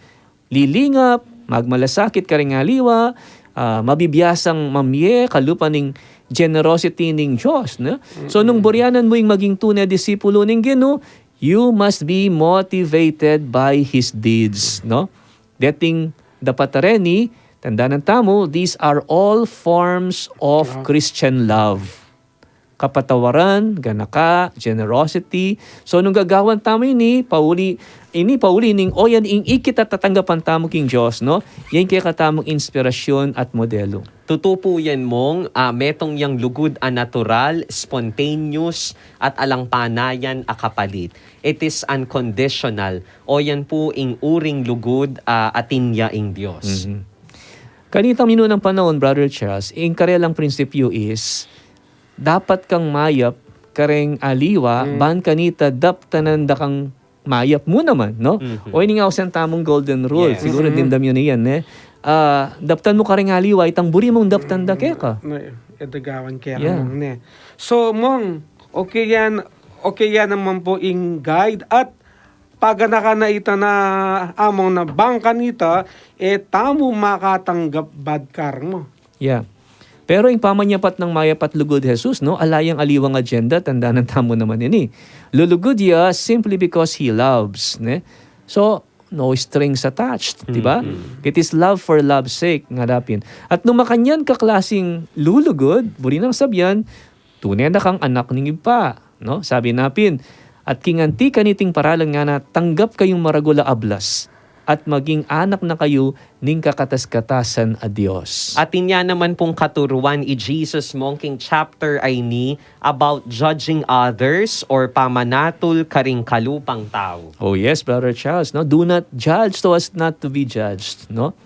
Lilingap, magmalasakit ka ring aliwa, mabibiyasang mamye, kalupaning generosity ning Diyos. No? So nung buryanan mo yung maging tunay disipulo ning Ginoo, you must be motivated by His deeds. No? Dating dapat areni, tandaan ng tamo, these are all forms of Christian love. Kapatawaran, ganaka, generosity. So nung gagawan tamo ini pauli ning oyan ing ikita tatanggapan tamo king Dios, no? Yan kaya katamong inspirasyon at modelo. Tutupo yan mong metong yang lugod a natural, spontaneous, at alangpanayan a kapalit. It is unconditional. O yan po ing uring lugod atinya ing Diyos. Kanitang minunang panahon, Brother Charles, ing karelang prinsipyo is, dapat kang mayap kareng aliwa, ban kanita daptanan da kang mayap mo naman, no? O ini nga usan tamong golden rule. Yes. Siguro dindam yun yan, daptan mo kareng aliwa, itang buri mong daptan da keka. Edagawan kaya Yeah. mong ne. So, mong, okay yan naman po ing guide at pag na ita na among na bangka nita, tamo makatanggap bad car mo. Yeah. Pero yung pamanyapat ng mayap at lugod Jesus, no? Alayang aliwang agenda, tanda ng tamo naman yun Lulugod ya simply because He loves. Ne? So, no strings attached, di ba? It is love for love's sake, ngarapin. At nung makanyan kaklasing lulugod, buri nang sabyan, tunay na kang anak ng iba. No? Sabi napin, at kinganti kaniting paralan nga na tanggap kayong maragula ablas at maging anak na kayo ning kakatas-katasan a Diyos. At inya naman pong katuruan Jesus mongking chapter ay ni about judging others or pamanatul karing kalupang tao. Oh yes, Brother Charles, no? Do not judge so as not to be judged, no?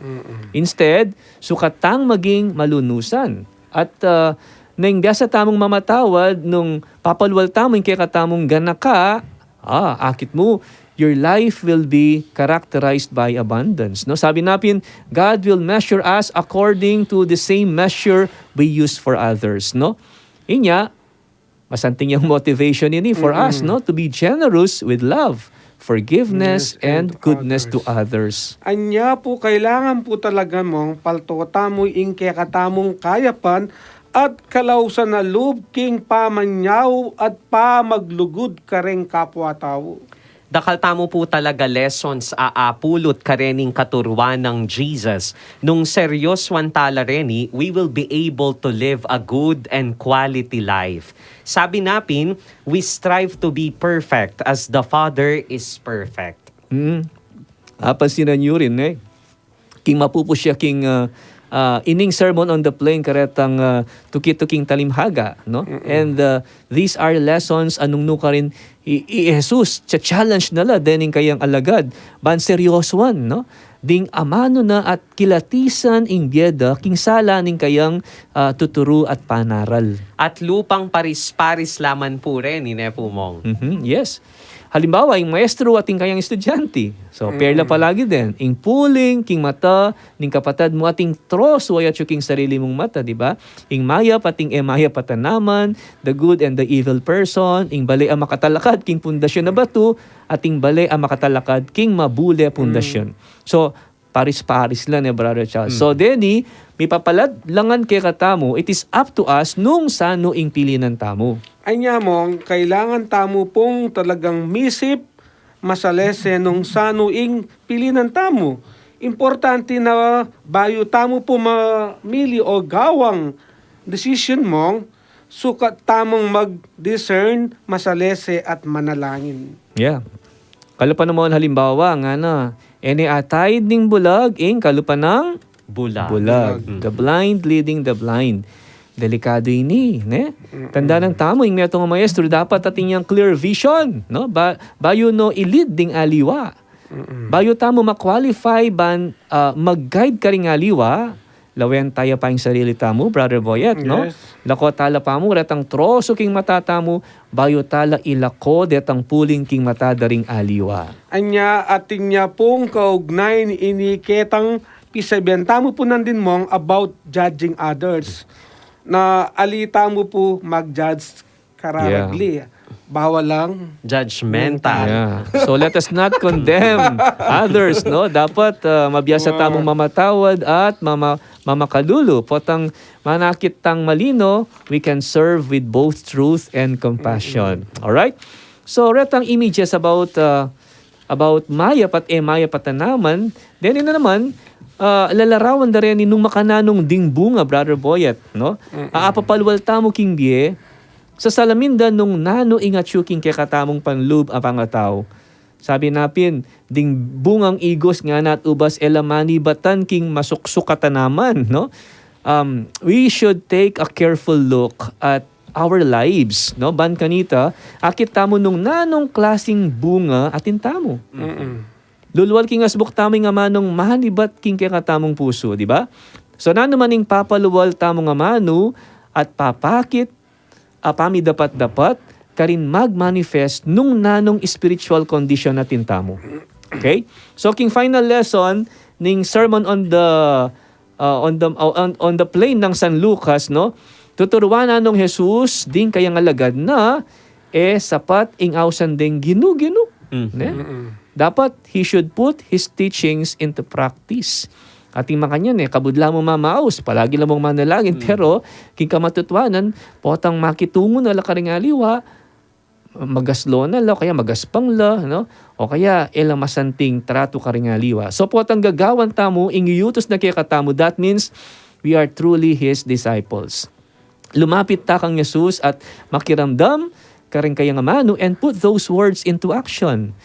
Instead, sukatang maging malunusan. At nang biasa tamong mamatawad nung papalwal tamong kaya katamong ganaka, akit mo, your life will be characterized by abundance. No? Sabi napin, God will measure us according to the same measure we use for others. No? Inya, masanting yung motivation ini for us, no, to be generous with love, forgiveness, Yes, and goodness to others. Anya po, kailangan po talaga mong paltota mo ing kaya katamong kayapan at kalausan na loob king pamanyaw at pamaglugod kareng kapwa-tao. Dakal tamo po talaga lessons aapulot karening katuruan ng Jesus. Nung seryoswan tala reni, we will be able to live a good and quality life. Sabi napin, we strive to be perfect as the Father is perfect. Apansinan nyo rin, King mapupusya king ining sermon on the plain karetang tuki-tuking talimhaga, no? And these are lessons anong nuka rin Jesus challenge nala dening kayang alagad ban seryosoan, no? Ding amano na at kilatisan ing bieda king sala ning kayang tuturo at panaral. At lupang paris-paris laman po rin, po mong. Yes. Halimbawa, yung maestro at yung kayang estudyante. So, perla palagi din. Ing puling, king mata, ning kapatad mo ating tros, wayat yung king sarili mong mata, di ba? Ing mayap at ing emayap patanaman, the good and the evil person, ing balay ang makatalakad, king pundasyon na bato, at ing balay ang makatalakad, king mabule pundasyon. So, paris-paris lang Brother Charles. So, Denny, may papalad langan kay katamo, it is up to us nung sano ing pilinan tamo. Anya mong, kailangan tamo pong talagang misip, masalese nung sano ing pilinan tamo. Importante na bayo tamo po mamili o gawang decision mong, sukat tamong mag-discern, masalese at manalangin. Yeah. Kalupan naman halimbawa nga na, ene atay ning bulag ing kalupan ng Bulag. bulag. The blind leading the blind. Delikado ini, ne? Tanda ng tamo, yung metong maestro, dapat ating yung clear vision, no? Bayo no ilid ding aliwa. Bayo tamo ma-qualify ban mag-guide ka ring aliwa, lawen tayo pa yung sarili tamo, Brother Boyet, no? Yes. Lako tala pa mo, retang troso king matatamo, bayo tala ilako, detang puling king matadaring aliwa. Anya ating niya pong kaugnay ni iniketang pisabihan. Tamo po nandin mong about judging others. Na alita mo po mag-judge kararagli. Bawal lang. Judgmental. Yeah. So let us not condemn others, no? Dapat mabiyasa tamong mamatawad at mamakalulu. Potang manakit tang malino, we can serve with both truth and compassion. All right? So retang images about mayap at mayapatanaman. Then ina naman, lalarawan da rin nung makananong ding bunga, Brother Boyet, no? Aapapalwal tamo king biye, sa salaminda nung nano ingatsu king kekatamong panlub a pangataw. Sabi napin, ding bungang igos nga nat ubas elamani batan king masuksukatanaman, no? We should take a careful look at our lives, no? Ban kanita, akit tamo nung nanong klasing bunga atin tamo. Lulwal king asbuk taming nga manong mahanibat king kekatamong puso, di ba? So nano maning papaluwal tamong nga mano at papakit apami dapat karin mag-manifest nung nanong spiritual condition natin tamo. Okay? So king final lesson ning sermon on the plain ng San Lucas, no? Tuturuan nanong Jesus ding kayang alagad na sapat ing awsan ding ginu-ginu. Ne? Dapat he should put his teachings into practice. Ating makanyan kabudla mo mamaos, palagi lang mong manalangin, pero king kamatutwanan, potang makitungo na lakaring aliwa, magaslo na la, kaya magaspang la, no? O kaya masanting trato karing aliwa. So potang gagawan tamo, ingiyutos na kaya katamo, that means we are truly his disciples. Lumapit ta kang Jesus at makiramdam karing kayang amano and put those words into action.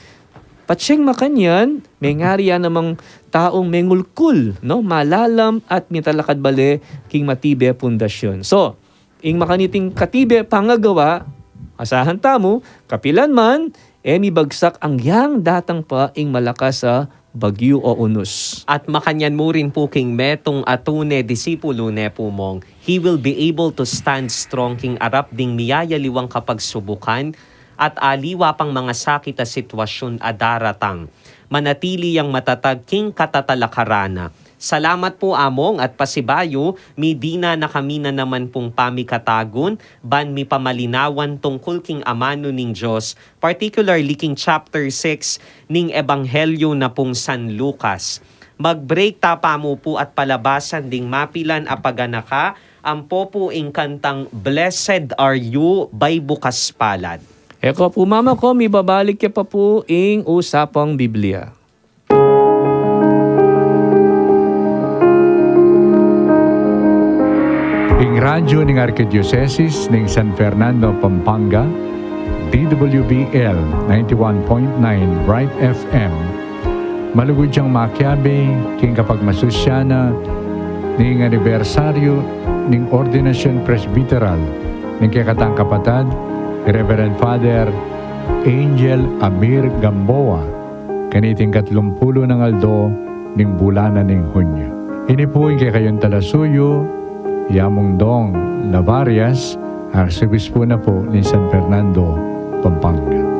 Patseng makanyan, may ngariya namang taong mengulkul, no? Malalam at mitalakad bale king matibe pundasyon. So, ing makaniting katibe pangagawa, asahan tamo, kapilan man, mibagsak ang yang datang pa ing malakas sa bagyo o unus. At makanyan mo rin po king metong atune disipulo ne po mong, he will be able to stand strong king arap ding miyayaliwang kapag subukan, at aliwa pang mga sakit at sitwasyon adaratang. Manatili yang matatag king katatalakarana. Salamat po among at pasibayo, midina na kami na naman pong pamikatagon, ban mi pamalinawan tungkol king amano ning Diyos, particularly king chapter 6 ning Ebanghelyo na pong San Lucas. Mag-break tapa mo po at palabasan ding mapilan apaganaka, ampo po ing kantang Blessed Are You by Bukas Palad. Eko po mama ko, may babalik ka pa po ing usapang Biblia. Ing radyo ng Arkidiocese ng San Fernando, Pampanga, DWBL 91.9 Bright FM. Malugod siyang makiabe, king kapag masusyana, ning anibersaryo ning Ordinasyon Presbyteral ng kikatang kapatad, Reverend Father Angel Amir Gamboa, kaniting 30 ng aldo ning bulanan ning Hunyo. Inipuin kay kayong talasuyo, Yamong Dong Lavarias, Arsobispo na po ni San Fernando, Pampanga.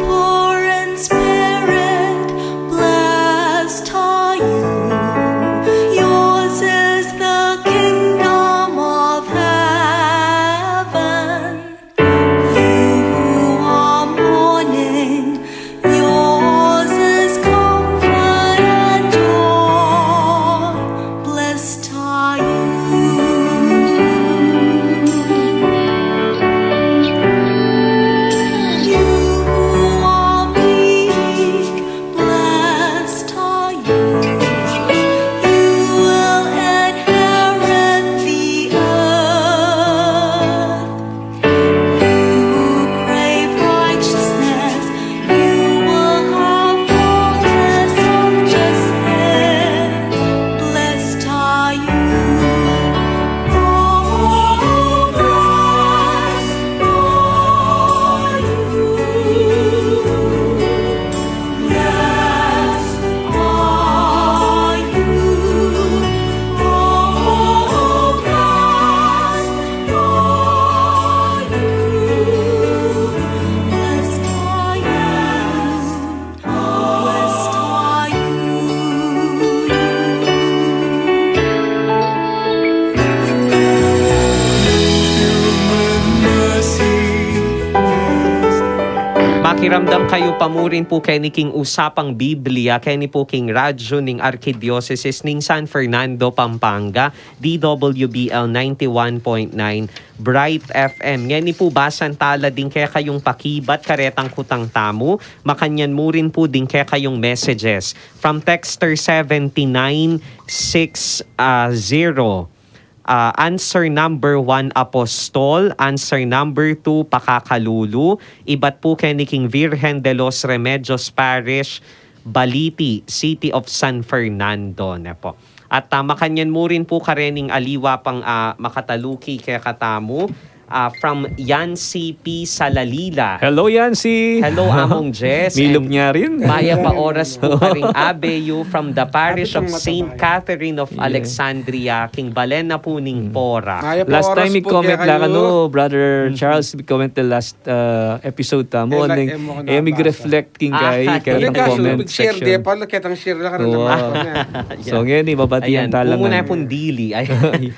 Pour in spirit, blessed are you. Pakiramdam kayo pamurin po kay ni King Usapang Biblia, kay ni po King Radyo ning Arkidiocese ning San Fernando, Pampanga, DWBL 91.9 Bright FM. Ngayon po basan tala din kaya kayong pakibat karetang kutang tamo, makanyan mo rin po din kaya kayong messages from texter 7960. Answer number 1, Apostol. Answer number 2, Pakakalulu. Ibat po kay ni King Virgen de los Remedios Parish, Baliti, City of San Fernando. Na po. At makanyan mo rin po karening aliwa pang makataluki kaya katamu. From Yancy P. Salalila. Hello, Yancy! Hello, Among Jess. Milog niya rin. Maya pa oras po karing Abeyu from the parish of St. Catherine of Alexandria, King Balena po ning Pora. Maya pa Last oras time po comment kaya lang kayo. Brother Charles, comment the last episode tamo. Reflect king kay kaya ng comment Share di section. pa, kitang share na ka rin Wow. naman. So ngayon, Ayan, ibabatian talang. muna pong dili.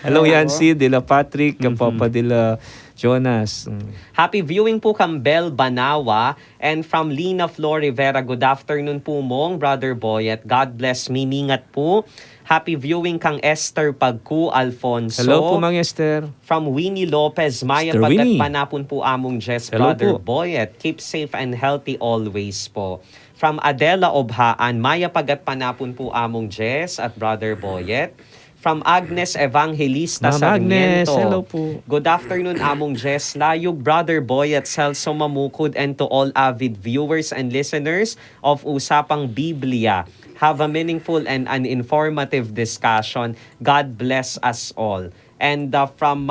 Hello, Yancy, Dila Patrick, Papa Dila Jonas. Happy viewing po kang Bel Banawa and from Lina Flor Rivera. Good afternoon po mong Brother Boyet. God bless, miningat po. Happy viewing kang Esther Pagku Alfonso. Hello po, Mang Esther. From Winnie Lopez, Maya Sister Pagat Winnie. Panapon po among Jess, Hello Brother po. Boyet. Keep safe and healthy always po. From Adela Obhaan, Maya Pagat Panapon po among Jess at Brother Boyet. From Agnes Evangelista Ma'am Agnes, Sarmiento. hello po. Good afternoon, Among Jess Layug, Brother Boy at Celso Mamukod, and to all avid viewers and listeners of Usapang Biblia. Have a meaningful and an informative discussion. God bless us all. And from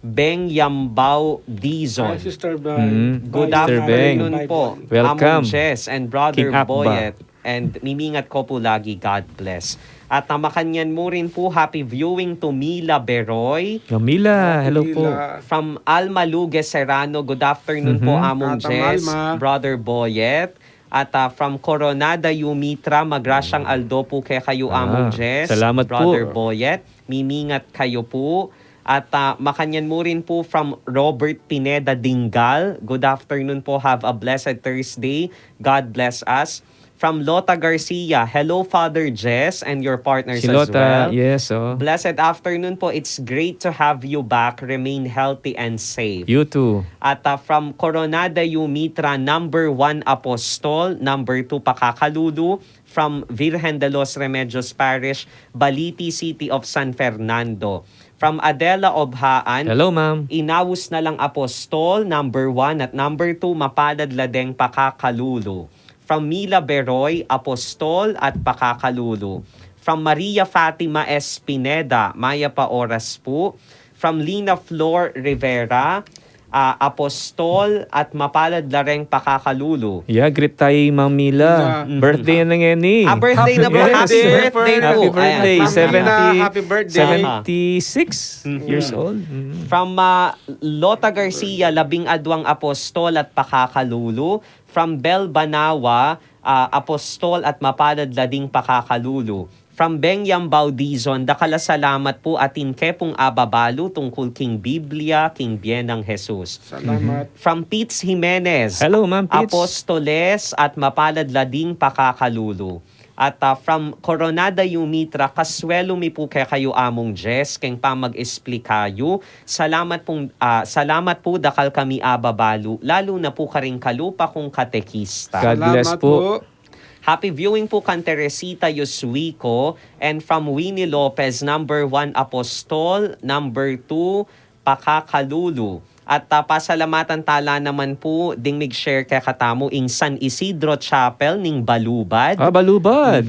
Beng Yambao Dizon. Hi, Sister Good Sister afternoon Beng. po, Welcome. Among Jess and Brother King Akba. Boyet. And mimingat ko po lagi, God bless. At makanyan mo rin po, happy viewing to Mila Beroy. Camila, hello po. From Alma Lugue Serrano, good afternoon po, Among Atang Jess, Alma. Brother Boyet. At from Coronada Yumitra, magrasyang Aldo po kay kayo, Among Jess, salamat Brother po. Boyet. Mimingat kayo po. At makanyan mo rin po from Robert Pineda Dingal. Good afternoon po, have a blessed Thursday. God bless us. From Lota Garcia, hello Father Jess and your partners Si as well. Lota, yes, oh. Blessed afternoon po. It's great to have you back. Remain healthy and safe. You too. At from Coronada Yumitra, number 1 Apostol, number 2 Pakakalulu, from Virgen de los Remedios Parish, Baliti, City of San Fernando. From Adela Obhaan, Hello, ma'am. Inawus na lang Apostol, number 1, at number 2 Mapalad Ladeng Pakakalulu. From Mila Beroy, Apostol at Pakakalulu. From Maria Fatima Espineda, Maya pa oras po. From Lina Flor Rivera, Apostol at Mapalad Lareng Pakakalulu. Yeah, greet tayo, Ma'am Mila. Birthday na ngayon eh. Birthday na po. Yes. Happy birthday po. Happy birthday. Ayan. Ma'am Mila, happy birthday. 76 years old. From Lota Garcia, 12 Apostol at Pakakalulu. From Bel Banawa, Apostol at Mapalad Lading Pakakalulu. From Bengyam Baudizon, salamat po atin kepong ababalu tungkol King Biblia, King Bienang Jesus. Salamat. From Pitts Jimenez, Hello, Ma'am Pitts. Apostoles at Mapalad Lading Pakakalulu. At from Coronada Yumitra, kaswelo mi po kay kayo Among Jess, keng pa mag-esplikayo. Salamat po dakal kami ababalu, lalo na po karing kalupa kong katekista. God bless Salamat po. Happy viewing po kan Teresita Yuswico, and from Winnie Lopez, number 1 Apostol, number 2 Pakakalulu. At pasalamatan tala naman po ding mig-share kay katamo ing San Isidro Chapel ning Balubad. Balubad.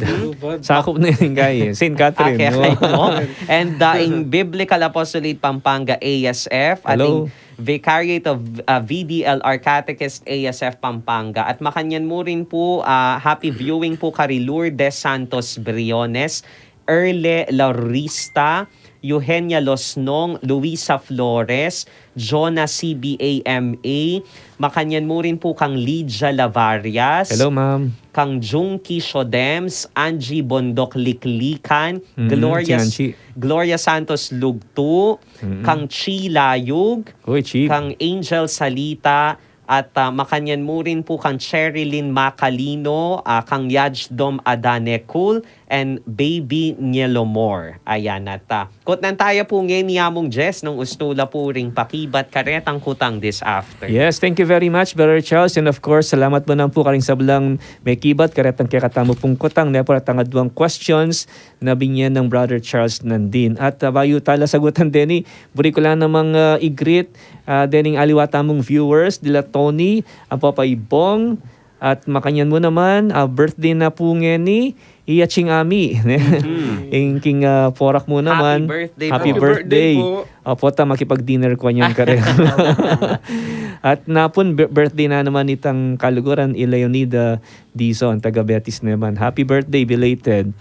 Sakop na yun, guys. St. Catherine. Okay, no? no? And ing Biblical Apostolate Pampanga ASF, Hello. ating Vicariate of VDLR Catechist ASF Pampanga. At makanyan mo rin po, happy viewing po kay Lourdes Santos Briones, Erle Laurista, Eugenia Losnong, Luisa Flores, Jonah CBAMA, makanyan mo rin po kang Lydia Lavarias, Hello, ma'am. kang Junki Shodems, Angie Bondok Liklikan, si Angie. Gloria Santos Lugtu, kang Chi Layug, Uy, cheap. kang Angel Salita, At makanyan mo rin po kang Cherilyn Macalino, kang Yajdom Adanekul, and Baby Nielomor. Ayan, at kutnan tayo po ngayon niyamong Jess nung ustula po ring pakibat karetang kutang this after. Yes, thank you very much, Brother Charles. And of course, salamat mo nang po karing sablang may kibat, karetang kaya katamo pong kutang, nepo at ang adwang questions na binyan ng Brother Charles nandin. At bayo tala sagutan din buri ko lang namang i-greet dening aliwata mong viewers, dila Tony, ang Papa Ibong, at makanyan mo naman, birthday na po ngeni, Iyaching Ami. Yung king porak mo naman. Happy Happy birthday. birthday po. Opo, makipag-dinner ko niyan ka rin. At napon, birthday na naman itang kaluguran, Leonida Dizon, taga Betis naman. Happy birthday, belated.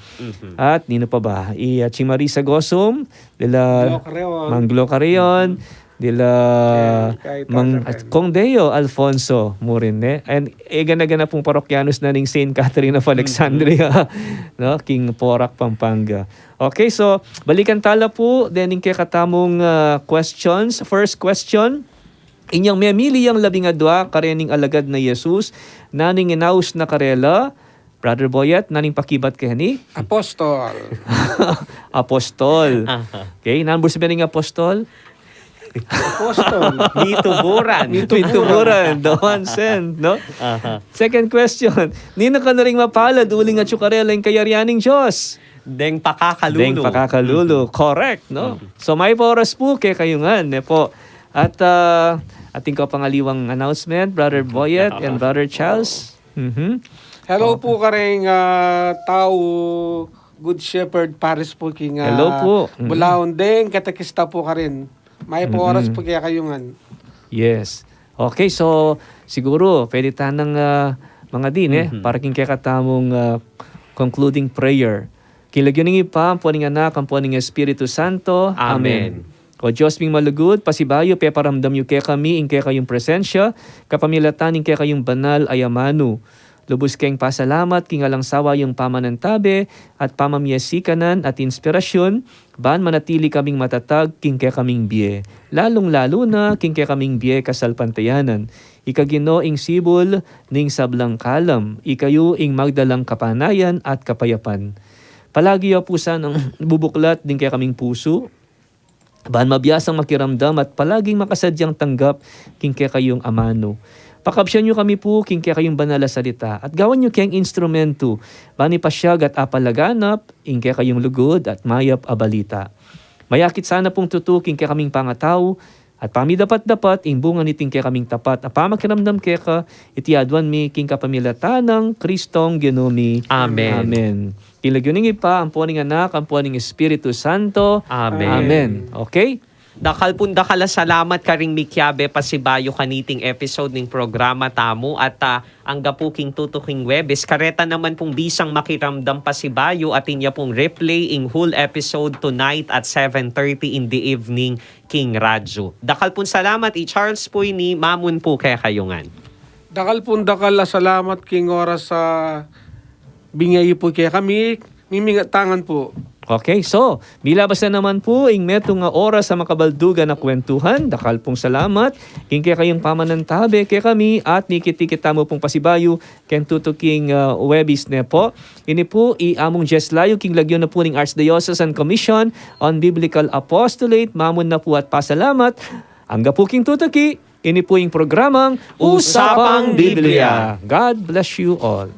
At nino pa ba? Iyaching Marisa Gosum, dila Mang Glo Carreon, dila Kong Deo Alfonso Murine, and gana-gana pong parokyanos na ning St. Catherine of Alexandria, no? King Porac, Pampanga. Okay, so balikan tala po dening kay katamong questions. First question, inyong memili ang 12 karening alagad na Jesus naning inaus na karela. Brother Boyet, naning pakibat kay ni Apostol. Apostol. Okay, number 7 ning apostol. Apostol. Mituburan. Pintuburan, the one sent, no? Second question, nino ka na ring mapalad uling at syukarela yung kayarianing Diyos? Deng pakakalulu. Deng pakakalulu. Correct, no? So may oras po kay kayungan, ne po. At ating ko pangaliwang announcement, Brother Boyet and Brother Charles. Hello po karing tao, Good Shepherd Paris po king Hello po. Bulaon din, katekista po ka rin. May po oras po kaya kayungan. Yes. Okay, so siguro pwede tanang mga din para king kaya katamong concluding prayer. Kilagyan ng ipa, ang puning anak, ang puning Espiritu Santo. Amen. O Diyos ming malugod, pasibayo, peparamdam yu kaya kami, in kaya kayong presensya, kapamilatan, in kaya kayong banal ay amanu. Lubos kayong pasalamat, kingalang sawa yung pamanantabe at pamamiyasikanan at inspirasyon, ban manatili kaming matatag, king kaya kaming biye. Lalong-lalo na, king kaya kaming biye kasalpantayanan. Ikagino ing sibol, ning sablang kalam, ikayo ing magdalang kapanayan at kapayapan. Palagi po sanang bubuklat din kaya kaming puso, ban mabiyasang makiramdam at palaging makasadyang tanggap, king kaya kayong amano. Pakapsyan nyo kami po, king kaya kayong banal na salita, at gawan nyo kayang instrumento, bani pasyag at apalaganap, king kaya kayong lugod at mayap abalita. Mayakit sana pong tutuking kaya kaming pangataw, at pamidapat-dapat, imbungan iting kaya kaming tapat, at pamakiramdam kaya ka, itiadwan mi, king kapamilatan ng Kristong Genomi. Amen. Amen. Kilagyoning ipa, ang puning anak, ang puning Espiritu Santo. Amen. Amen. Okay? Dakal pundakala salamat karing Mikyabe pasibayo kaniting episode ng programa tamo at ang gapuking tutuking Webes kareta naman pong bisang makiramdam pasibayo at inya pong replay in whole episode tonight at 7:30 in the evening King Radyo. Dakal pun salamat Charles po ni Mamun po kaya kayungan. Dakal pundakal salamat king oras sa bingay po kaya kami, mimingatangan po. Okay, so, milabas na naman po ing metong nga oras sa makabaldugan na kwentuhan. Dakal pong salamat. King kaya kayong pamanantabe kaya kami at nikitikita mo pong pasibayo ken tutuking Webis ne po. Ini po iamong Jeslayo king lagyon na po ning Archdiocesan Commission on Biblical Apostolate. Mamon na po at pasalamat. Ang gapuking tutuki, ini po yung programang Usapang Biblia. God bless you all.